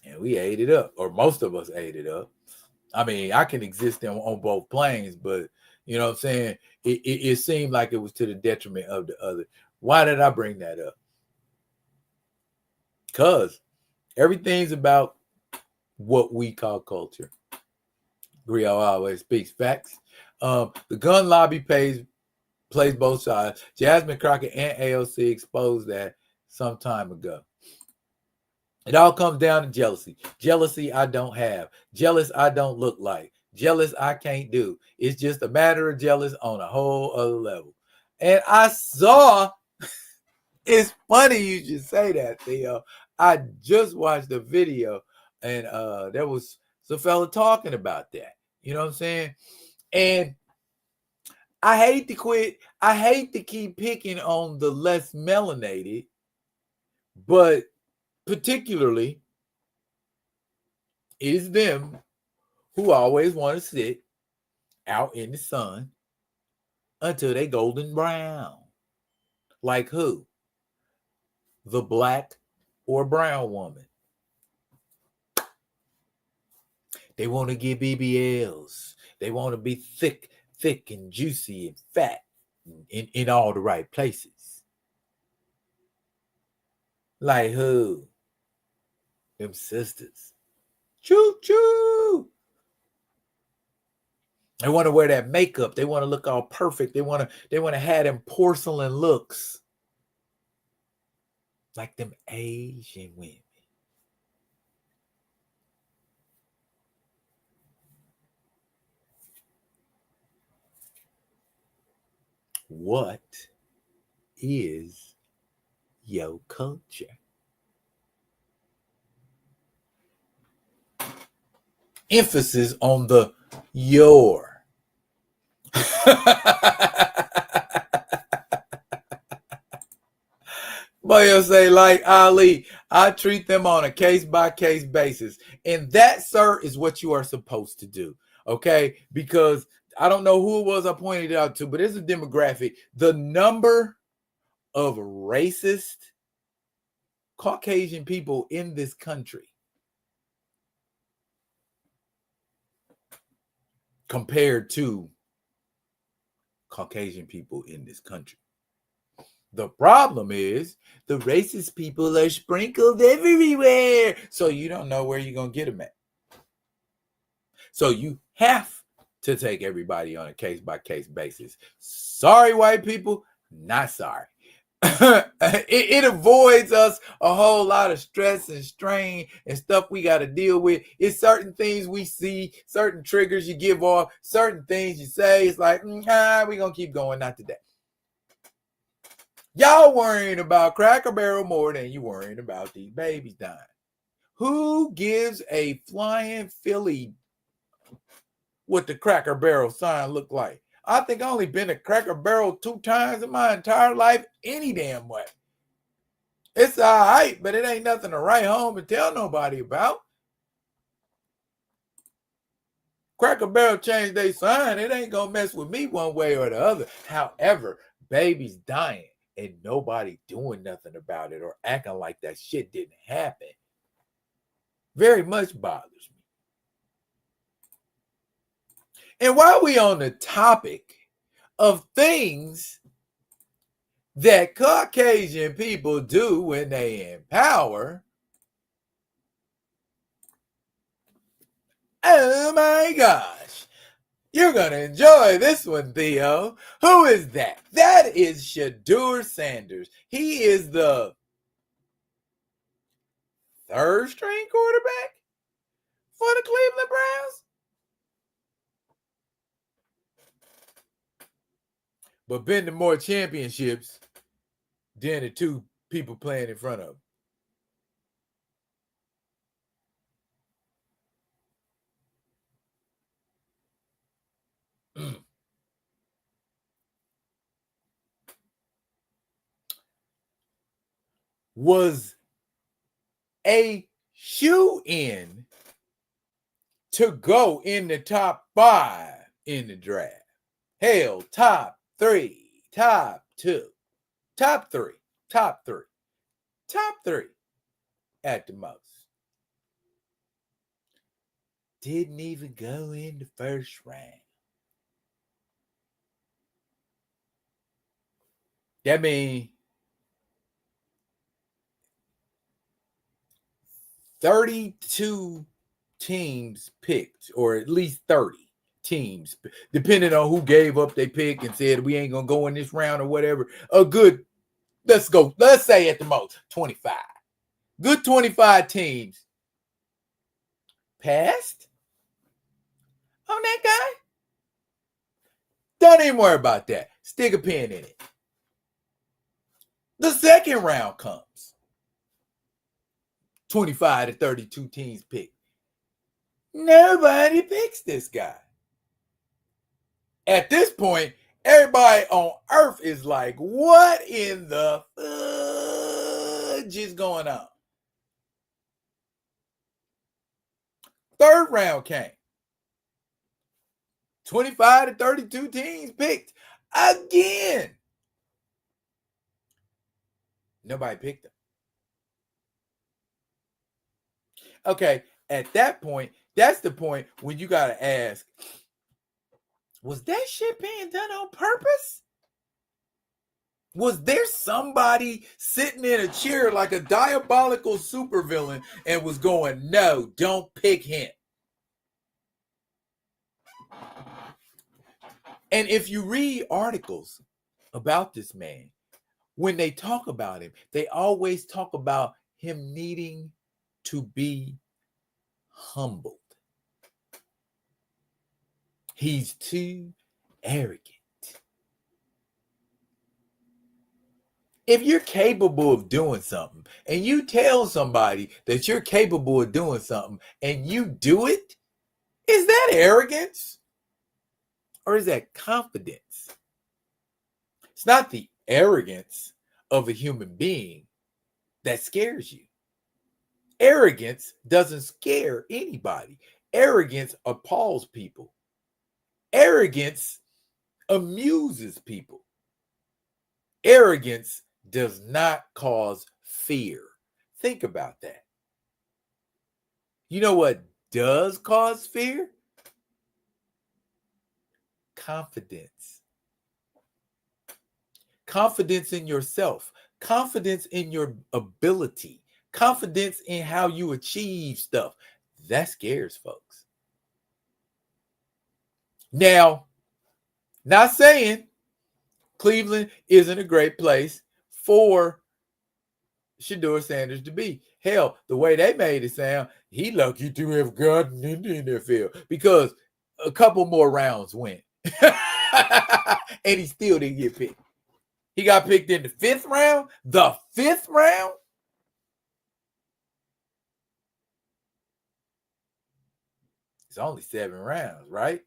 And we ate it up, or most of us ate it up. I mean, I can exist on both planes, but you know what I'm saying? It seemed like it was to the detriment of the other. Why did I bring that up? Because everything's about what we call culture. Griot always speaks facts. The gun lobby plays both sides. Jasmine Crockett and AOC exposed that some time ago. It all comes down to jealousy. Jealousy I don't have. Jealous I don't look like. Jealous I can't do. It's just a matter of jealous on a whole other level. And I saw, it's funny you should say that, Theo. I just watched a video and there was some fella talking about that. You know what I'm saying? And I hate to quit. I hate to keep picking on the less melanated, but particularly it is them who always want to sit out in the sun until they golden brown. Like who? The black or brown woman. They want to get BBLs. They want to be thick and juicy and fat in all the right places. Like who? Them sisters. Choo choo. They want to wear that makeup. They want to look all perfect. They want to have them porcelain looks. Like them Asian women. What is your culture? Emphasis on the your. But you'll say, like Ali, I treat them on a case-by-case basis. And that, sir, is what you are supposed to do. Okay? Because I don't know who it was I pointed it out to, but it's a demographic. The number of racist Caucasian people in this country compared to Caucasian people in this country. The problem is the racist people are sprinkled everywhere. So you don't know where you're going to get them at. So you have to take everybody on a case-by-case basis. Sorry, white people, not sorry. it avoids us a whole lot of stress and strain and stuff we got to deal with. It's certain things we see, certain triggers you give off, certain things you say. It's like, we're going to keep going, not today. Y'all worrying about Cracker Barrel more than you worrying about these babies dying. Who gives a flying Philly what the Cracker Barrel sign look like? I think I only been to Cracker Barrel 2 times in my entire life any damn way. It's all right, but it ain't nothing to write home and tell nobody about. Cracker Barrel changed their sign. It ain't going to mess with me one way or the other. However, babies dying and nobody doing nothing about it or acting like that shit didn't happen very much bothers me. And while we on the topic of things that Caucasian people do when they in power, oh my gosh, you're going to enjoy this one, Theo. Who is that? That is Shedeur Sanders. He is the third string quarterback for the Cleveland Browns. But been to more championships than the two people playing in front of him. Was a shoe-in to go in the top 5 in the draft. Hell, top 3, top 2, top 3, top 3, top 3 at the most. Didn't even go in the first round. That means 32 teams picked, or at least 30 teams, depending on who gave up their pick and said we ain't gonna go in this round or whatever. A good, let's say at the most 25. Good 25 teams passed on that guy. Don't even worry about that. Stick a pin in it. The second round comes. 25 to 32 teams picked. Nobody picks this guy. At this point, everybody on earth is like, what in the fudge is going on? Third round came. 25 to 32 teams picked again. Nobody picked him. Okay, at that point, that's the point when you got to ask, was that shit being done on purpose? Was there somebody sitting in a chair like a diabolical supervillain and was going, no, don't pick him? And if you read articles about this man, when they talk about him, they always talk about him needing to be humbled. He's too arrogant. If you're capable of doing something and you tell somebody that you're capable of doing something and you do it, is that arrogance or is that confidence? It's not the arrogance of a human being that scares you. Arrogance doesn't scare anybody. Arrogance appalls people. Arrogance amuses people. Arrogance does not cause fear. Think about that. You know what does cause fear? Confidence. Confidence in yourself. Confidence in your ability. Confidence in how you achieve stuff. That scares folks. Now, not saying Cleveland isn't a great place for Shedeur Sanders to be. Hell, the way they made it sound, he lucky to have gotten in the NFL because a couple more rounds went. And he still didn't get picked. He got picked in the 5th round. The 5th round? It's only 7 rounds, right?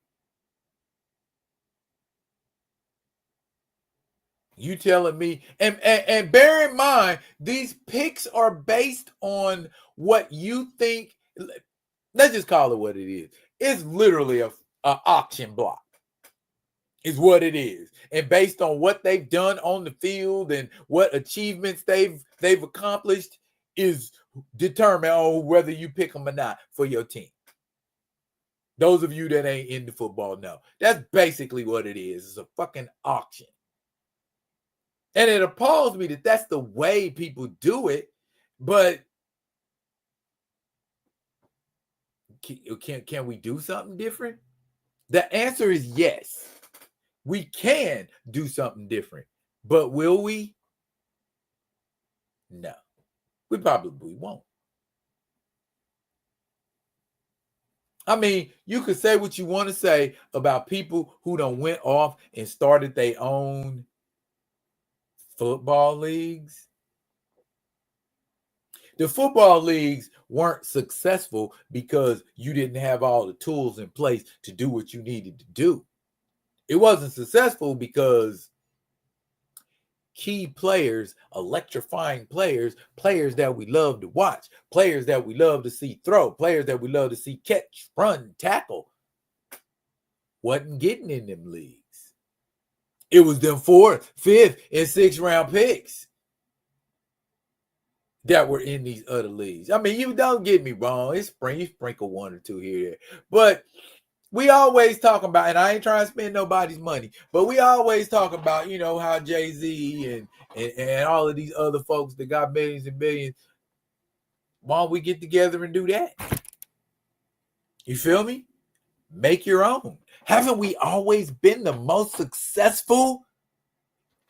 You telling me, and bear in mind, these picks are based on what you think. Let's just call it what it is. It's literally a auction block. Is what it is. And based on what they've done on the field and what achievements they've accomplished is determined on whether you pick them or not for your team. Those of you that ain't into football know. That's basically what it is. It's a fucking auction. And it appalls me that that's the way people do it. But can we do something different? The answer is yes. We can do something different. But will we? No. We probably won't. I mean, you could say what you want to say about people who done went off and started their own football leagues. The football leagues weren't successful because you didn't have all the tools in place to do what you needed to do. It wasn't successful because key players, electrifying players, players that we love to watch, players that we love to see throw, players that we love to see catch, run, tackle, wasn't getting in them leagues. It was them 4th, 5th, and 6th round picks that were in these other leagues. I mean, you don't get me wrong. It's spring, you sprinkle one or two here, but we always talk about, and I ain't trying to spend nobody's money, but we always talk about, how Jay-Z and all of these other folks that got millions and billions. Why don't we get together and do that? You feel me? Make your own. Haven't we always been the most successful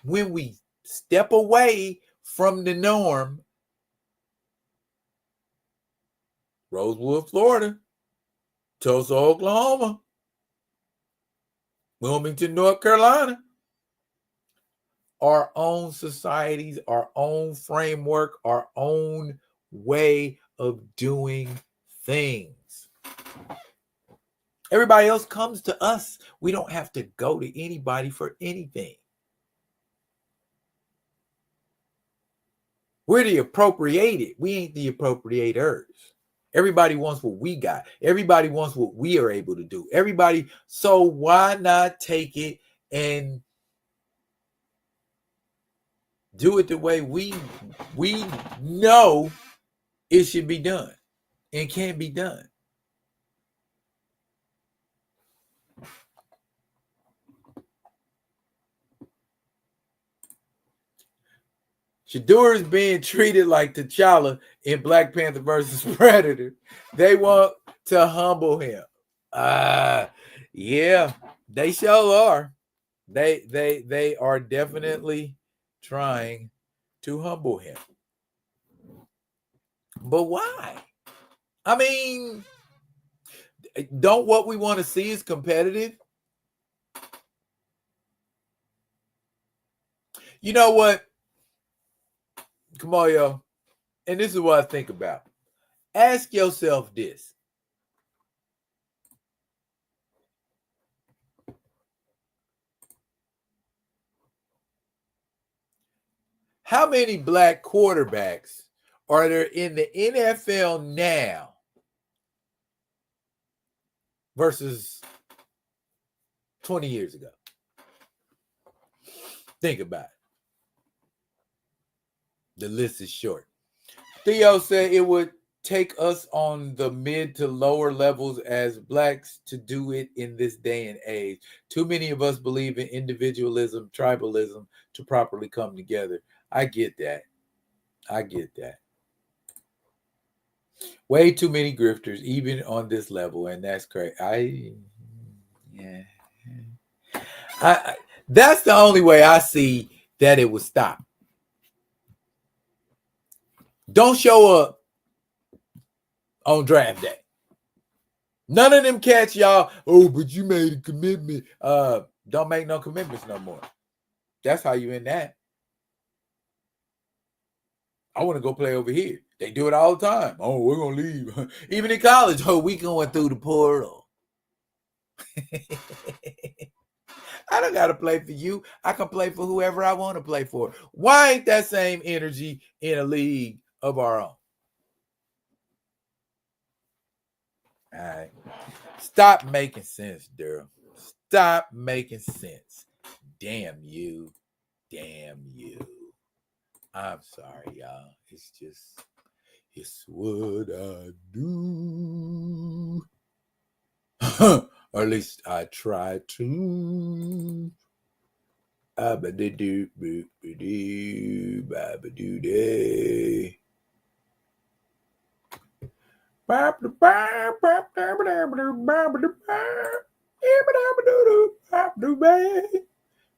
when we step away from the norm? Rosewood, Florida, Tulsa, Oklahoma, Wilmington, North Carolina. Our own societies, our own framework, our own way of doing things. Everybody else comes to us. We don't have to go to anybody for anything. We're the appropriated. We ain't the appropriators. Everybody wants what we got. Everybody wants what we are able to do. Everybody. So why not take it and do it the way we know it should be done and can be done? Shador is being treated like T'Challa in Black Panther versus Predator. They want to humble him. Yeah, they sure are. They are definitely trying to humble him. But why? I mean, don't what we want to see is competitive? You know what? Come on, yo. And this is what I think about. Ask yourself this. How many black quarterbacks are there in the NFL now versus 20 years ago? Think about it. The list is short. Theo said it would take us on the mid to lower levels as blacks to do it in this day and age. Too many of us believe in individualism, tribalism to properly come together. I get that. Way too many grifters, even on this level, and that's great. That's the only way I see that it would stop. Don't show up on draft day. None of them cats, y'all. Oh, but you made a commitment. Don't make no commitments no more. That's how you end that. I want to go play over here. They do it all the time. Oh, we're gonna leave. Even in college, oh, we going through the portal. I don't gotta play for you. I can play for whoever I want to play for. Why ain't that same energy in a league of our own? All right. Stop making sense, Daryl. Stop making sense. Damn you. Damn you. I'm sorry, y'all. It's what I do. Or at least I try to. Abba-do-boo-boo-doo,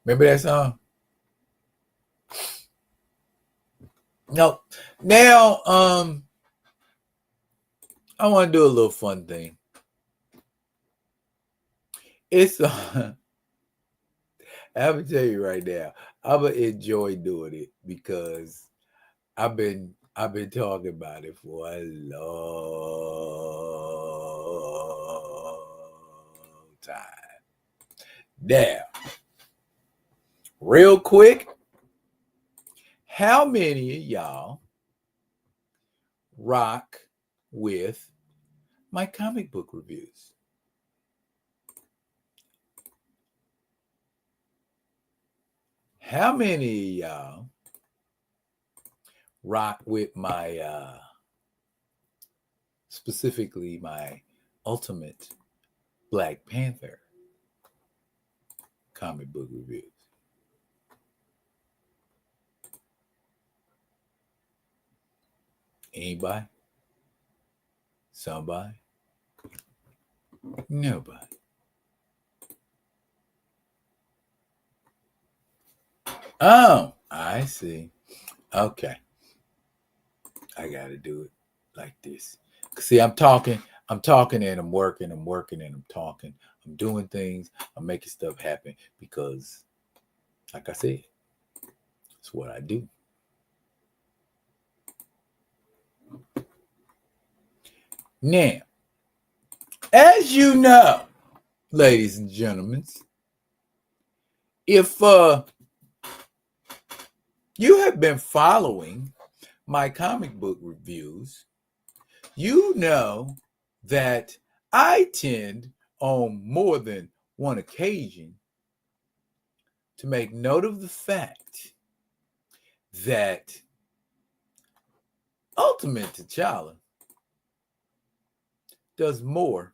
remember that song? No. Now, I want to do a little fun thing. It's I'm gonna tell you right now, I'm gonna enjoy doing it because I've been talking about it for a long time. Now, real quick, how many of y'all rock with my comic book reviews? How many of y'all rock with my specifically my Ultimate Black Panther comic book reviews? Anybody? Somebody? Nobody. Oh, I see. Okay. I got to do it like this. See, I'm talking and I'm working and I'm talking. I'm doing things. I'm making stuff happen because, like I said, it's what I do. Now, as you know, ladies and gentlemen, if you have been following my comic book reviews, you know that I tend on more than one occasion to make note of the fact that Ultimate T'Challa does more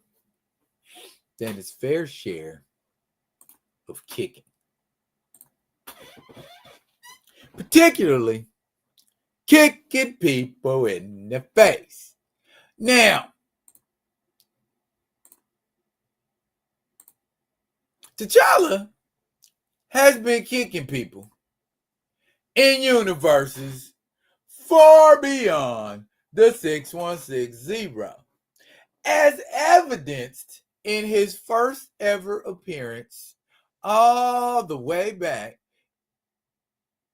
than his fair share of kicking. Particularly kicking people in the face. Now, T'Challa has been kicking people in universes far beyond the 6160, as evidenced in his first ever appearance all the way back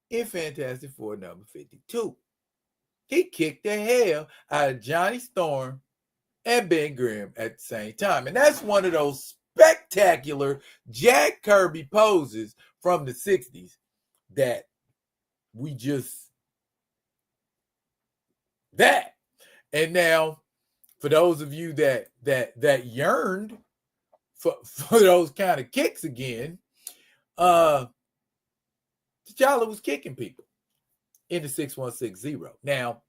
in Fantastic Four number 52. He kicked the hell out of Johnny Storm and Ben Grimm at the same time. And that's one of those spectacular Jack Kirby poses from the 60s that we just that. And now, for those of you that yearned for those kind of kicks again, T'Challa was kicking people in the 6160. Now,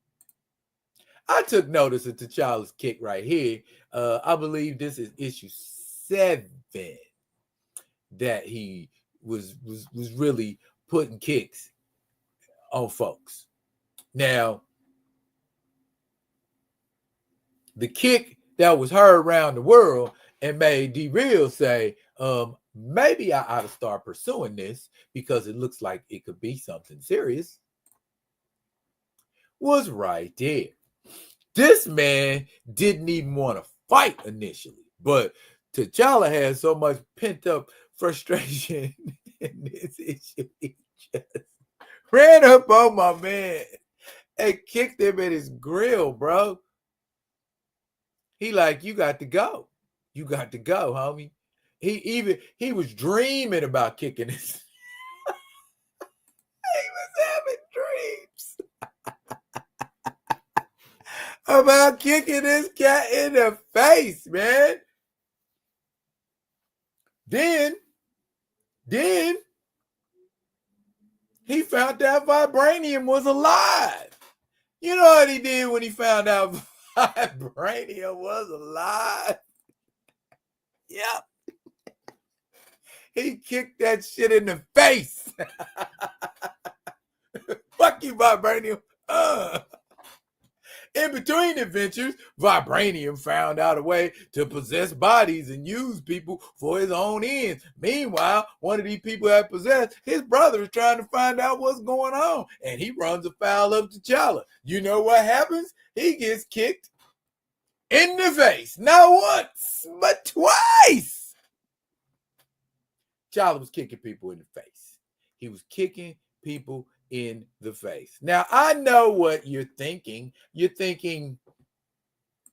I took notice of T'Challa's kick right here. I believe this is issue 7 that he was really putting kicks on folks. Now, the kick that was heard around the world and made D-Real say, maybe I ought to start pursuing this because it looks like it could be something serious, was right there. This man didn't even want to fight initially, but T'Challa had so much pent-up frustration in this issue. He just ran up on my man and kicked him in his grill, bro. He like, you got to go. You got to go, homie. He was dreaming about kicking his. He was having dreams about kicking this cat in the face, man. Then he found out Vibranium was alive. You know what he did when he found out Vibranium was alive? Yeah. He kicked that shit in the face. Fuck you, Vibranium. In between adventures, Vibranium found out a way to possess bodies and use people for his own ends. Meanwhile, one of these people that possessed, his brother is trying to find out what's going on, and he runs afoul of T'Challa. You know what happens? He gets kicked in the face. Not once, but twice. T'Challa was kicking people in the face. He was kicking people in the face. Now, I know what you're thinking. You're thinking,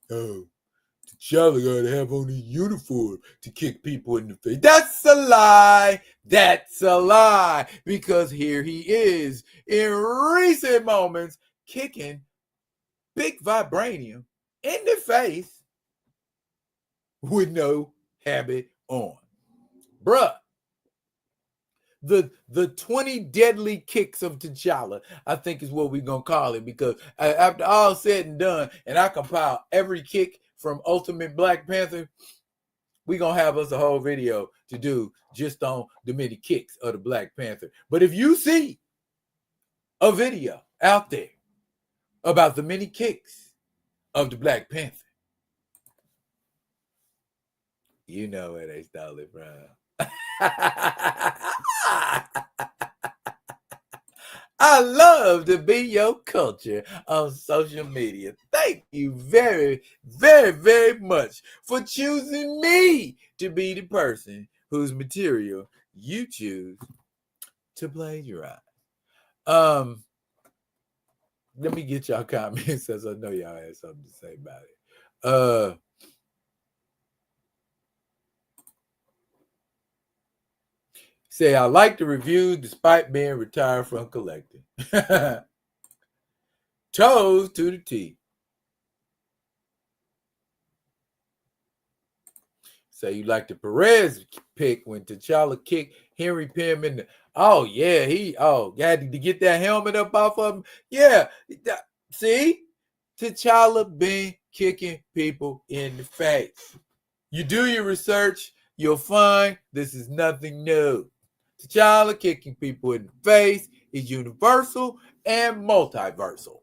oh, T'Challa gotta have on a uniform to kick people in the face. That's a lie. That's a lie. Because here he is in recent moments kicking big Vibranium in the face with no habit on. Bruh. The 20 deadly kicks of T'Challa, I think is what we're going to call it, because after all said and done, and I compile every kick from Ultimate Black Panther, we're going to have us a whole video to do just on the many kicks of the Black Panther. But if you see a video out there about the many kicks of the Black Panther, you know where they stole it from. I love to be your culture on social media. Thank you very, very, very much for choosing me to be the person whose material you choose to plagiarize. Let me get y'all comments, as I know y'all had something to say about it. Say, I like the review despite being retired from collecting. Toes to the T. Say you like the Perez pick when T'Challa kicked Henry Pym in the. Oh yeah, he had to get that helmet up off of him. Yeah, see, T'Challa been kicking people in the face. You do your research, you'll find this is nothing new. T'Challa kicking people in the face is universal and multiversal.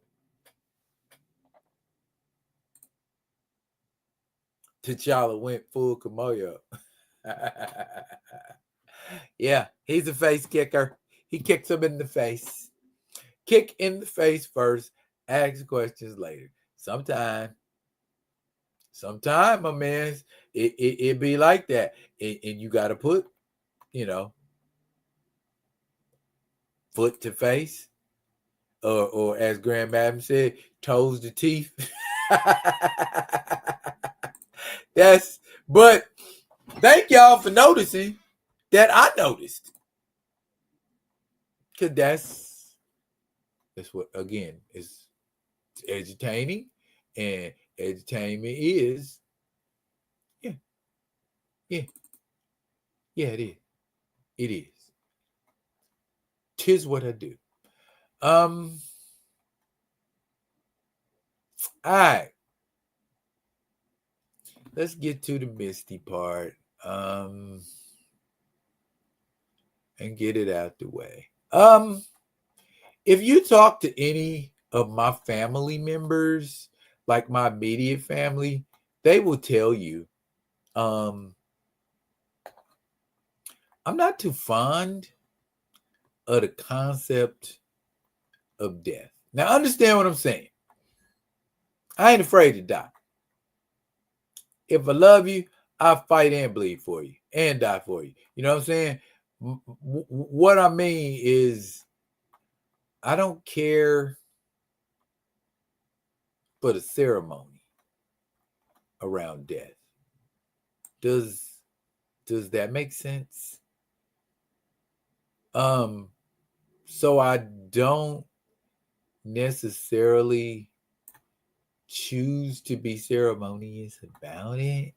T'Challa went full Kamoyo. Yeah, he's a face kicker. He kicks him in the face. Kick in the face first, ask questions later. Sometime, my man, it be like that. And you got to put, foot to face, or as Grand Madam said, toes to teeth. But thank y'all for noticing that I noticed. Because that's what, again, is entertaining, and entertainment is, yeah, it is. It is. 'Tis what I do. All right. Let's get to the misty part. And get it out the way. If you talk to any of my family members, like my immediate family, they will tell you, I'm not too fond of the concept of death. Now, understand what I'm saying. I ain't afraid to die. If I love you, I'll fight and bleed for you and die for you. You know what I'm saying? What I mean is, I don't care for the ceremony around death. Does that make sense? So I don't necessarily choose to be ceremonious about it.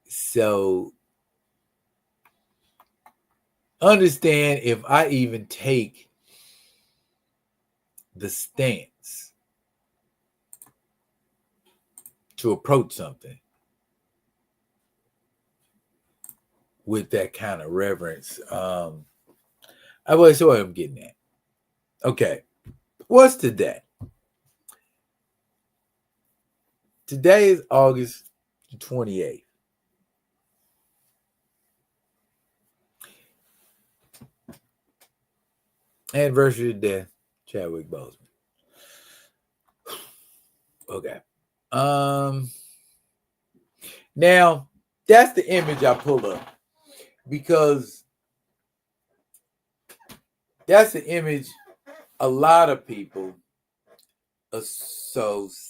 So understand, if I even take the stance to approach something, with that kind of reverence. I was what I'm getting at. Okay, what's today? Today is August 28th. Anniversary of death, Chadwick Boseman. Okay. Now that's the image I pull up because that's the image a lot of people associate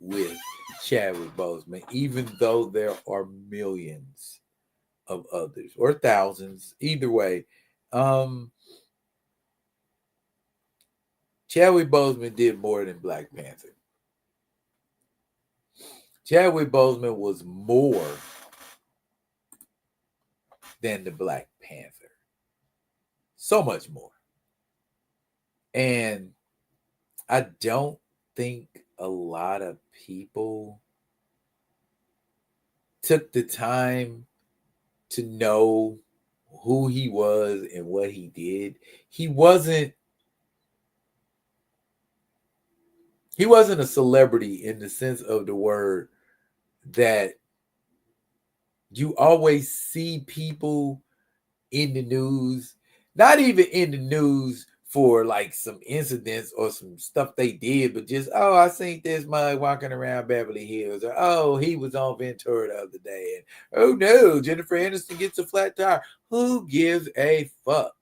with Chadwick Boseman, even though there are millions of others or thousands. Either way, Chadwick Boseman did more than Black Panther. Chadwick Boseman was more than the Black Panther. So much more. And I don't think a lot of people took the time to know who he was and what he did. He wasn't a celebrity in the sense of the word that you always see people in the news, not even in the news for like some incidents or some stuff they did, but just, oh, I seen this mug walking around Beverly Hills, or oh, he was on Ventura the other day, and oh no, Jennifer Aniston gets a flat tire. Who gives a fuck?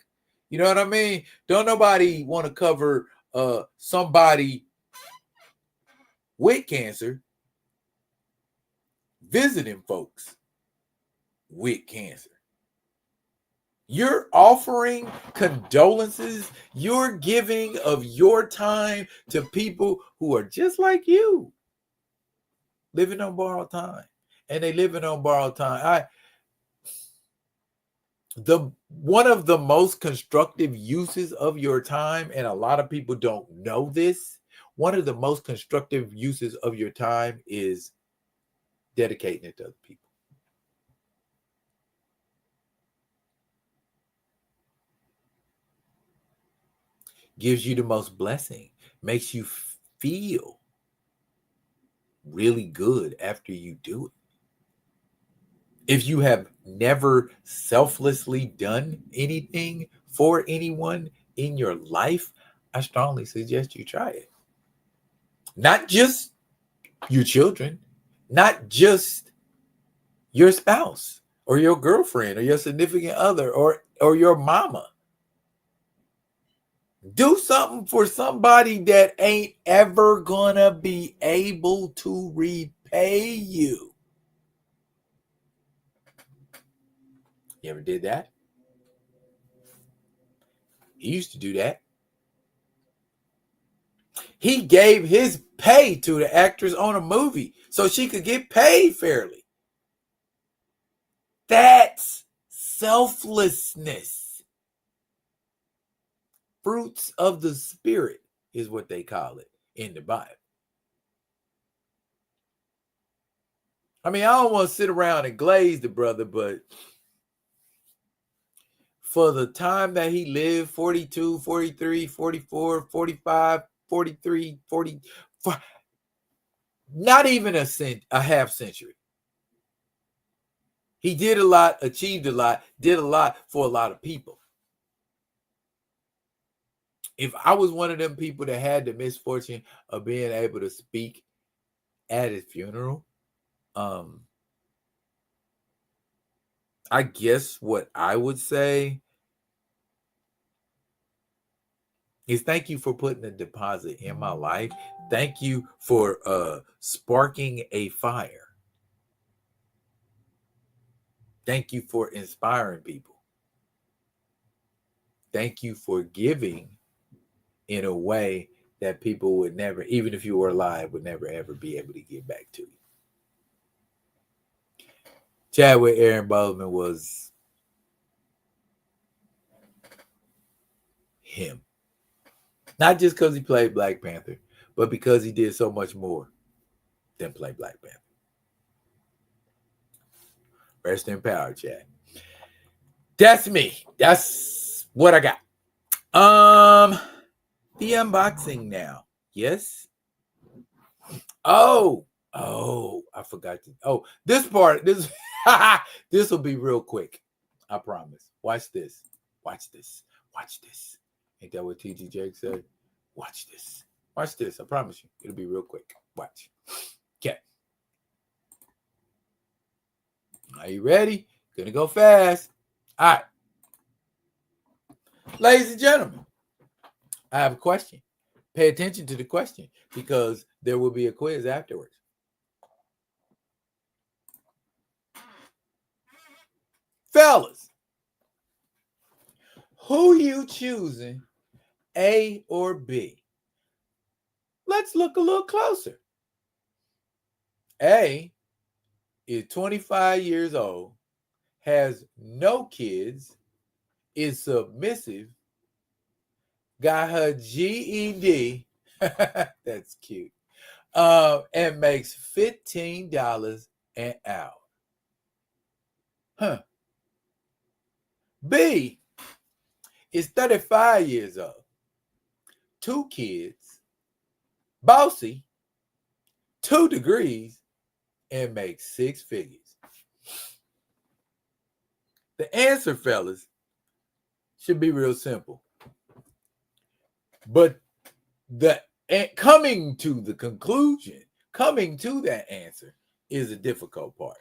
You know what I mean? Don't nobody want to cover somebody with cancer visiting folks with cancer. You're offering condolences. You're giving of your time to people who are just like you, living on borrowed time. And they living on borrowed time. One of the most constructive uses of your time, and a lot of people don't know this, one of the most constructive uses of your time is dedicating it to other people. Gives you the most blessing, makes you feel really good after you do it. If you have never selflessly done anything for anyone in your life, I strongly suggest you try it. Not just your children, not just your spouse or your girlfriend or your significant other or your mama. Do something for somebody that ain't ever gonna be able to repay you. You ever did that? He used to do that. He gave his pay to the actress on a movie so she could get paid fairly. That's selflessness. Fruits of the Spirit is what they call it in the Bible. I mean, I don't want to sit around and glaze the brother, but for the time that he lived, 42, 43, 44, 45, 43, 40, not even a half century. He did a lot, achieved a lot, did a lot for a lot of people. If I was one of them people that had the misfortune of being able to speak at his funeral, I guess what I would say is thank you for putting a deposit in my life. Thank you for sparking a fire. Thank you for inspiring people. Thank you for giving in a way that people would never, even if you were alive, would never ever be able to give back to you. Chadwick Aaron Boseman was him. Not just because he played Black Panther, but because he did so much more than play Black Panther. Rest in power, chat. That's me. That's what I got. The unboxing now. Yes. Oh, I forgot to. Oh, this part, this this will be real quick. I promise. Watch this. Watch this. Watch this. Ain't that what TG Jake said? Watch this. Watch this. I promise you. It'll be real quick. Watch. Okay. Are you ready? Gonna go fast. All right. Ladies and gentlemen, I have a question. Pay attention to the question because there will be a quiz afterwards. Fellas, who you choosing, A or B? Let's look a little closer. A is 25 years old, has no kids, is submissive, got her GED, that's cute, and makes $15 an hour. Huh. B is 35 years old, 2 kids, bossy, 2 degrees, and makes 6 figures. The answer, fellas, should be real simple. But coming to the conclusion, coming to that answer is a difficult part.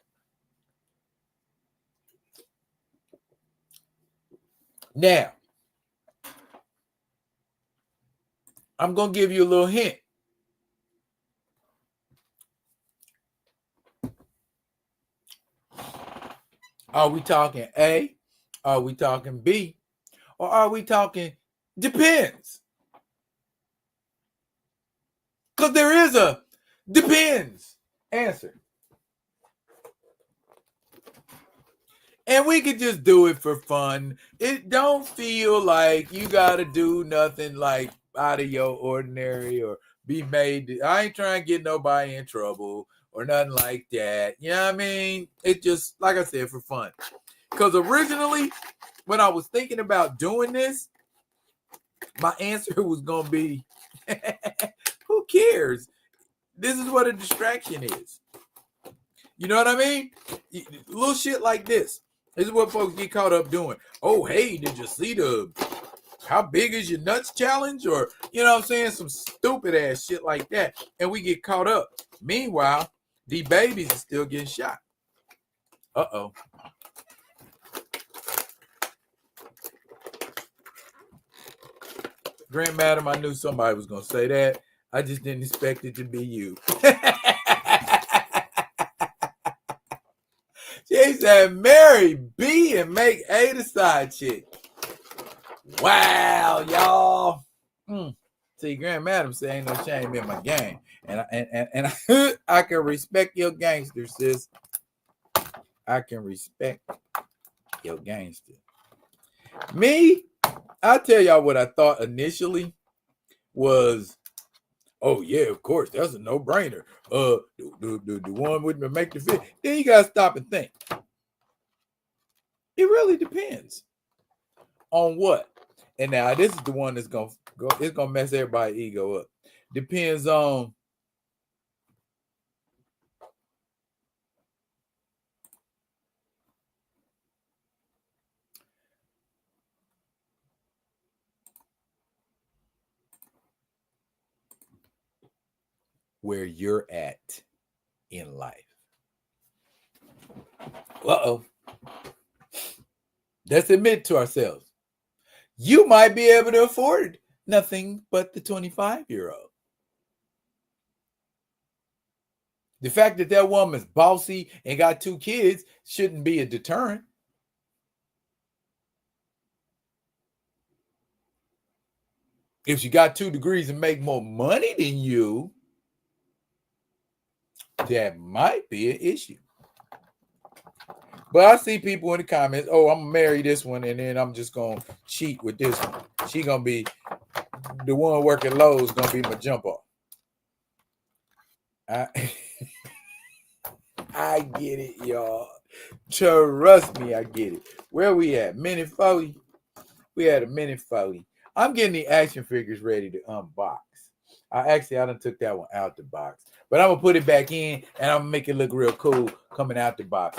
Now, I'm going to give you a little hint. Are we talking A? Are we talking B? Or are we talking depends? Because there is a depends answer. And we could just do it for fun. It don't feel like you got to do nothing like out of your ordinary or be made. I ain't trying to get nobody in trouble or nothing like that. You know what I mean? It just, like I said, for fun. Because originally, when I was thinking about doing this, my answer was going to be, who cares? This is what a distraction is. You know what I mean? Little shit like this. This is what folks get caught up doing. Oh, hey, did you see the how big is your nuts challenge? Or, you know what I'm saying? Some stupid ass shit like that. And we get caught up. Meanwhile, the babies are still getting shot. Uh-oh. Grand Madam, I knew somebody was going to say that. I just didn't expect it to be you. She said, marry B and make A the side chick. Wow, y'all. See, Grand Madam said ain't no shame in my game. And I can respect your gangster, sis. I can respect your gangster. Me, I'll tell y'all what I thought initially was, oh yeah, of course, that's a no-brainer. The one wouldn't make the fit. Then you gotta stop and think. It really depends on what. And now this is the one that's gonna go. It's gonna mess everybody's ego up. Depends on where you're at in life. Uh-oh. Let's admit to ourselves. You might be able to afford nothing but the 25-year-old. The fact that that woman's bossy and got 2 kids shouldn't be a deterrent. If she got 2 degrees and make more money than you, that might be an issue. But I see people in the comments, oh, I'm going to marry this one, and then I'm just going to cheat with this one. She going to be, the one working Lowe's going to be my jump off. I get it, y'all. Trust me, I get it. Where we at? Minute 40? We had a minute 40. I'm getting the action figures ready to unbox. I done took that one out the box. But I'm gonna put it back in and I'm gonna make it look real cool coming out the box.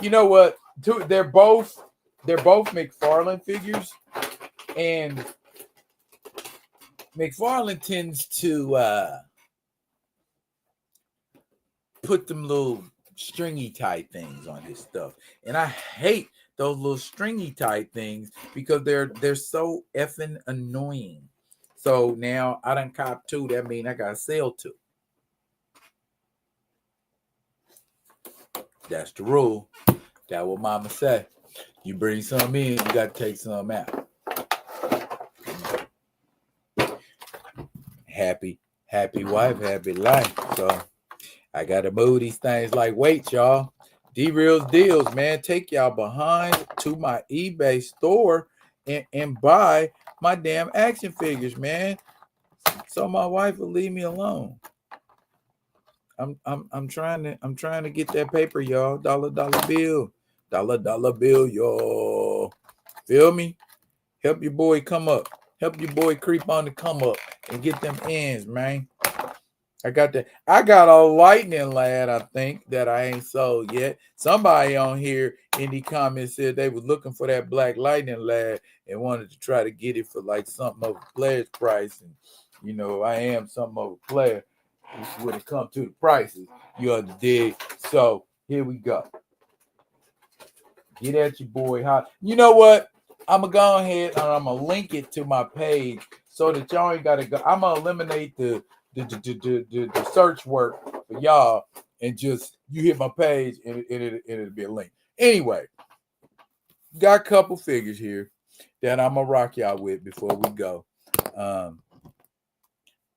You know what? They're both McFarlane figures, and McFarlane tends to put them little stringy type things on his stuff, and I hate those little stringy type things because they're so effing annoying. So now I done cop 2. That means I gotta sell 2. That's the rule. That's what mama say. You bring some in, you gotta take some out. Happy wife, happy life. So I gotta move these things like weights, y'all. D-Reels deals, man. Take y'all behind to my eBay store and buy my damn action figures, man. So my wife will leave me alone. I'm trying to get that paper, y'all. Dollar bill. Dollar bill, y'all. Feel me? Help your boy come up. Help your boy creep on to come up and get them ends, man. I got a lightning lad, I think, that I ain't sold yet. Somebody on here in the comments said they was looking for that black lightning lad and wanted to try to get it for like something of a player's price. And you know, I am something of a player when it comes to the prices. You dig? So here we go. Get at your boy hot. You know what? I'm gonna go ahead and I'm gonna link it to my page so that y'all ain't gotta go. I'm gonna eliminate the search work for y'all and just you hit my page and it'll be a link. Anyway, got a couple figures here that I'm gonna rock y'all with before we go.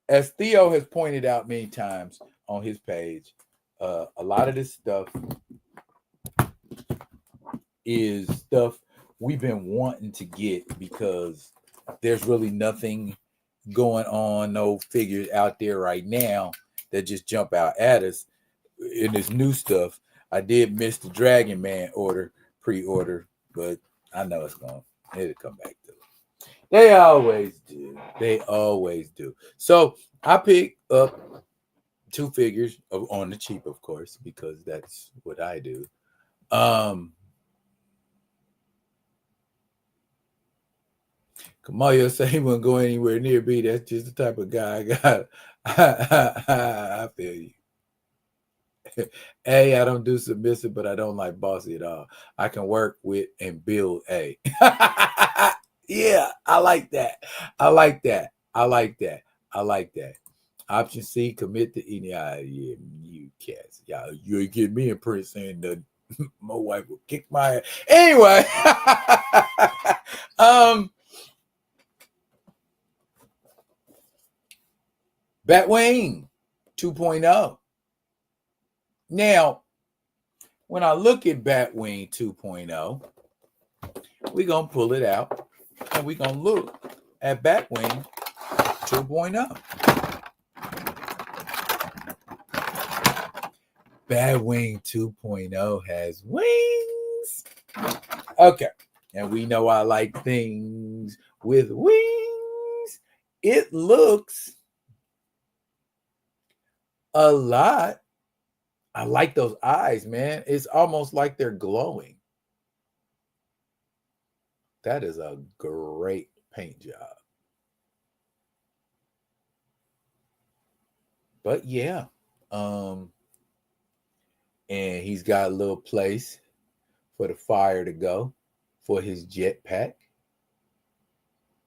As Theo has pointed out many times on his page, a lot of this stuff is stuff we've been wanting to get because there's really nothing going on, no figures out there right now that just jump out at us in this new stuff. I did miss the Dragon Man pre-order, but I know it'll come back to it. They always do. So I picked up 2 figures on the cheap, of course, because that's what I do. Kamayo said he wouldn't go anywhere near B. That's just the type of guy I got. I feel you. I don't do submissive, but I don't like bossy at all. I can work with and build A. Yeah, I like that. Option C, commit to any idea. You cats. Y'all, you ain't getting me in print saying that my wife will kick my ass. Anyway. Batwing 2.0. Now, when I look at Batwing 2.0, we're going to pull it out and we're going to look at Batwing 2.0. Batwing 2.0 has wings. Okay. And we know I like things with wings. It looks a lot. I like those eyes, man. It's almost like they're glowing. That is a great paint job. But yeah. And he's got a little place for the fire to go for his jetpack.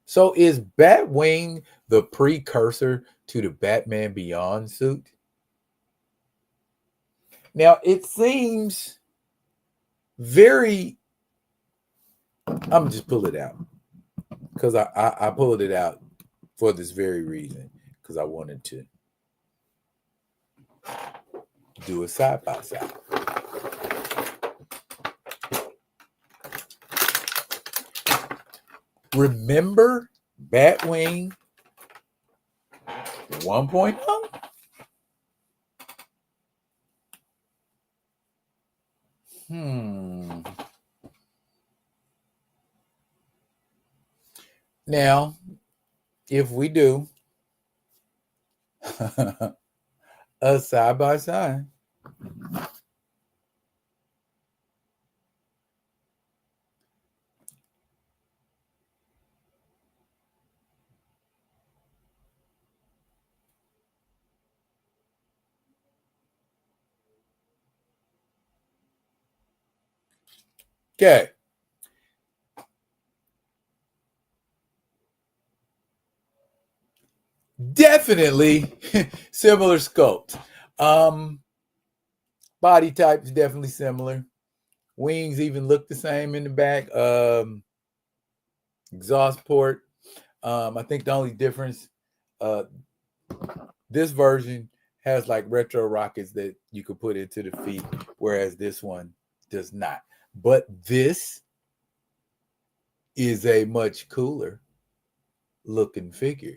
So is Batwing the precursor to the Batman Beyond suit? Now, it seems very... I'm just pull it out because I pulled it out for this very reason because I wanted to do a side by side. Remember Batwing 1.0? Now, if we do a side by side, okay. Definitely similar sculpt. Body type is definitely similar. Wings even look the same in the back. Exhaust port. I think the only difference, uh, this version has like retro rockets that you could put into the feet, whereas this one does not. But this is a much cooler looking figure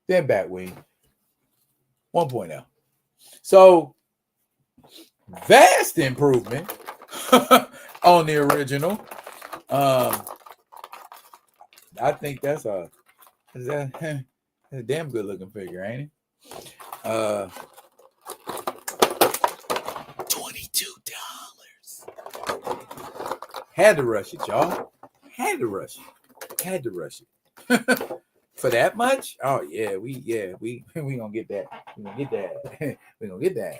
than Batwing 1.0. So vast improvement on the original. I think that's a damn good looking figure, ain't it? $22. Had to rush it, y'all. Had to rush it. Had to rush it. For that much? Oh yeah, we gonna get that. We gonna get that. We gonna get that.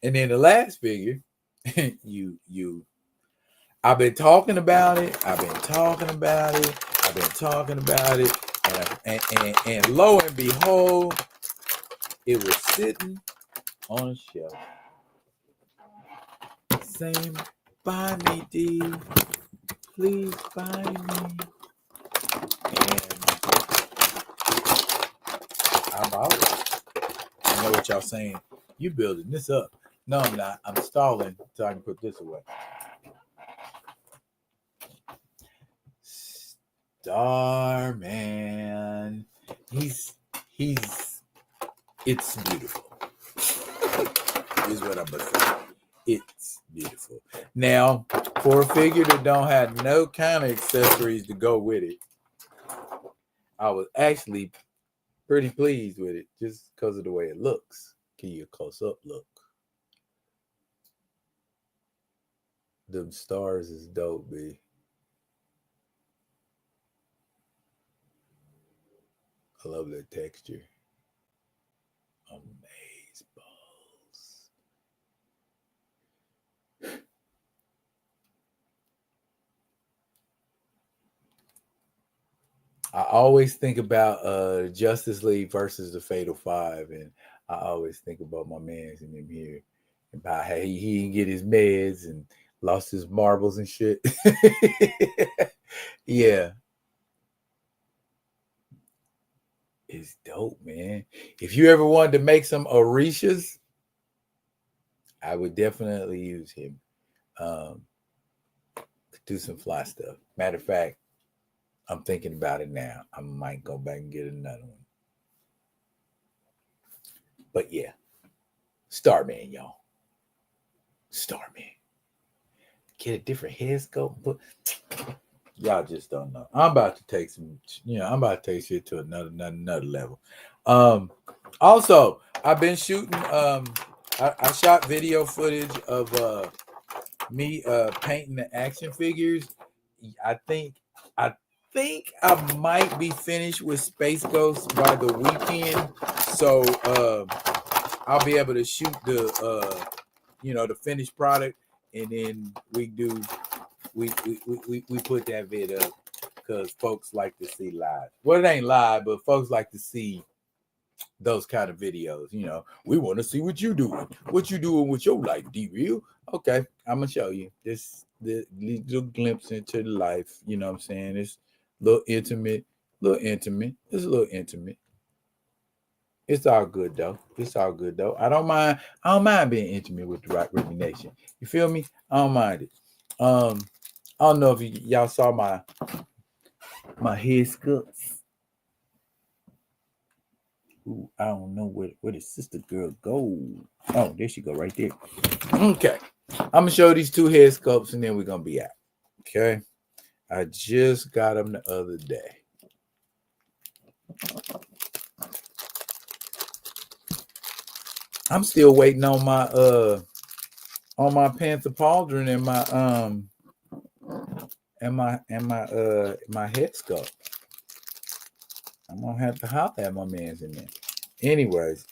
And then the last figure, I've been talking about it. I've been talking about it. And lo and behold, it was sitting on a shelf. Saying, buy me, D. Please buy me. And I'm out. I know what y'all saying. You building this up. No, I'm not. I'm stalling so I can put this away. Starman. He's it's beautiful. Is what I'm gonna say. It's beautiful. Now, for a figure that don't have no kind of accessories to go with it, I was actually pretty pleased with it just because of the way it looks. Give you a close-up look. Them stars is dope, B. I love that texture. Amaze balls. I always think about Justice League versus the Fatal Five, and I always think about my man's in him here, about how he didn't get his meds and lost his marbles and shit. Yeah, it's dope, man. If you ever wanted to make some Orishas, I would definitely use him. Do some fly stuff. Matter of fact, I'm thinking about it now. I might go back and get another one. But yeah, Starman, y'all. Starman. Get a different head sculpt. But y'all just don't know. I'm about to take some, I'm about to take shit to another level. Also, I've been shooting. I shot video footage of me painting the action figures. I think I I might be finished with Space Ghost by the weekend, so I'll be able to shoot the finished product, and then we put that vid up because folks like to see live. Well, it ain't live, but folks like to see those kind of videos. We want to see what you doing. What you doing with your life, D-Real? Okay, I'm gonna show you this little glimpse into the life. You know what I'm saying? It's a little intimate. It's a little intimate. It's all good though. I don't mind being intimate with the Rock River Nation. You feel me? I don't mind it. I don't know if y'all saw my head sculpts. Ooh, I don't know where the sister girl go. Oh, there she go right there. Okay. I'm gonna show these two head sculpts and then we're gonna be out. Okay. I just got them the other day. I'm still waiting on my Panther Pauldron and my head sculpt. I'm gonna have to holler at my man's in there. Anyways,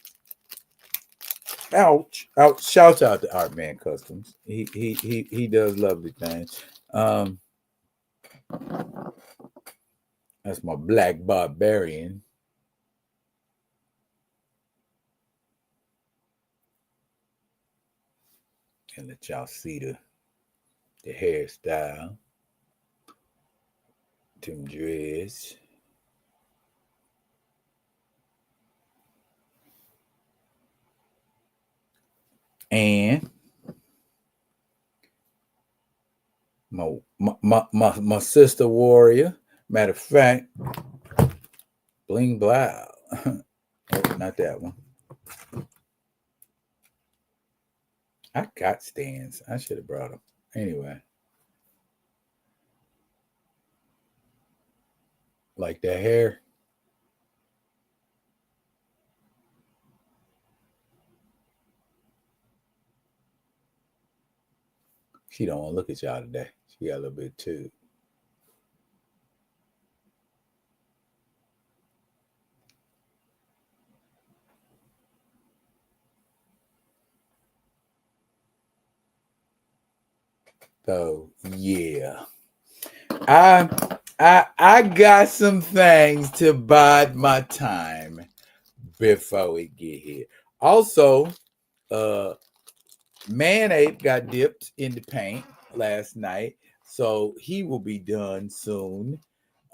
ouch. Shout out to Art Man Customs. He does lovely things. That's my black barbarian. And let y'all see the hairstyle. Them dreads. And my sister warrior. Matter of fact, bling blow. Oh, not that one. I got stands. I should have brought them. Anyway. Like that hair. She don't want to look at y'all today. She got a little bit too. So yeah. I got some things to bide my time before we get here. Also, Man Ape got dipped in the paint last night, so he will be done soon.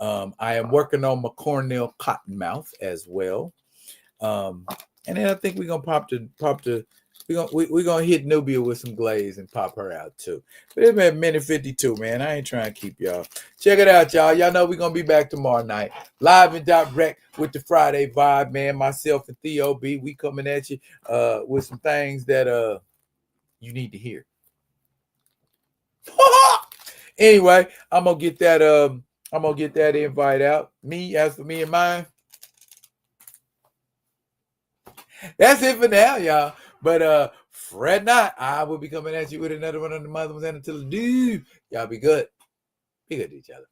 I am working on my Cornell Cottonmouth as well. And then I think we're gonna we're gonna hit Nubia with some glaze and pop her out too. But it's been minute 52, man. I ain't trying to keep y'all. Check it out, y'all. Y'all know we're gonna be back tomorrow night, live and direct with the Friday vibe, man. Myself and Theo B, we coming at you with some things that you need to hear. Anyway, I'm gonna get that invite out. Me, as for me and mine. That's it for now, y'all. But fret not. I will be coming at you with another one of the mother ones and until the dude. Y'all be good. Be good to each other.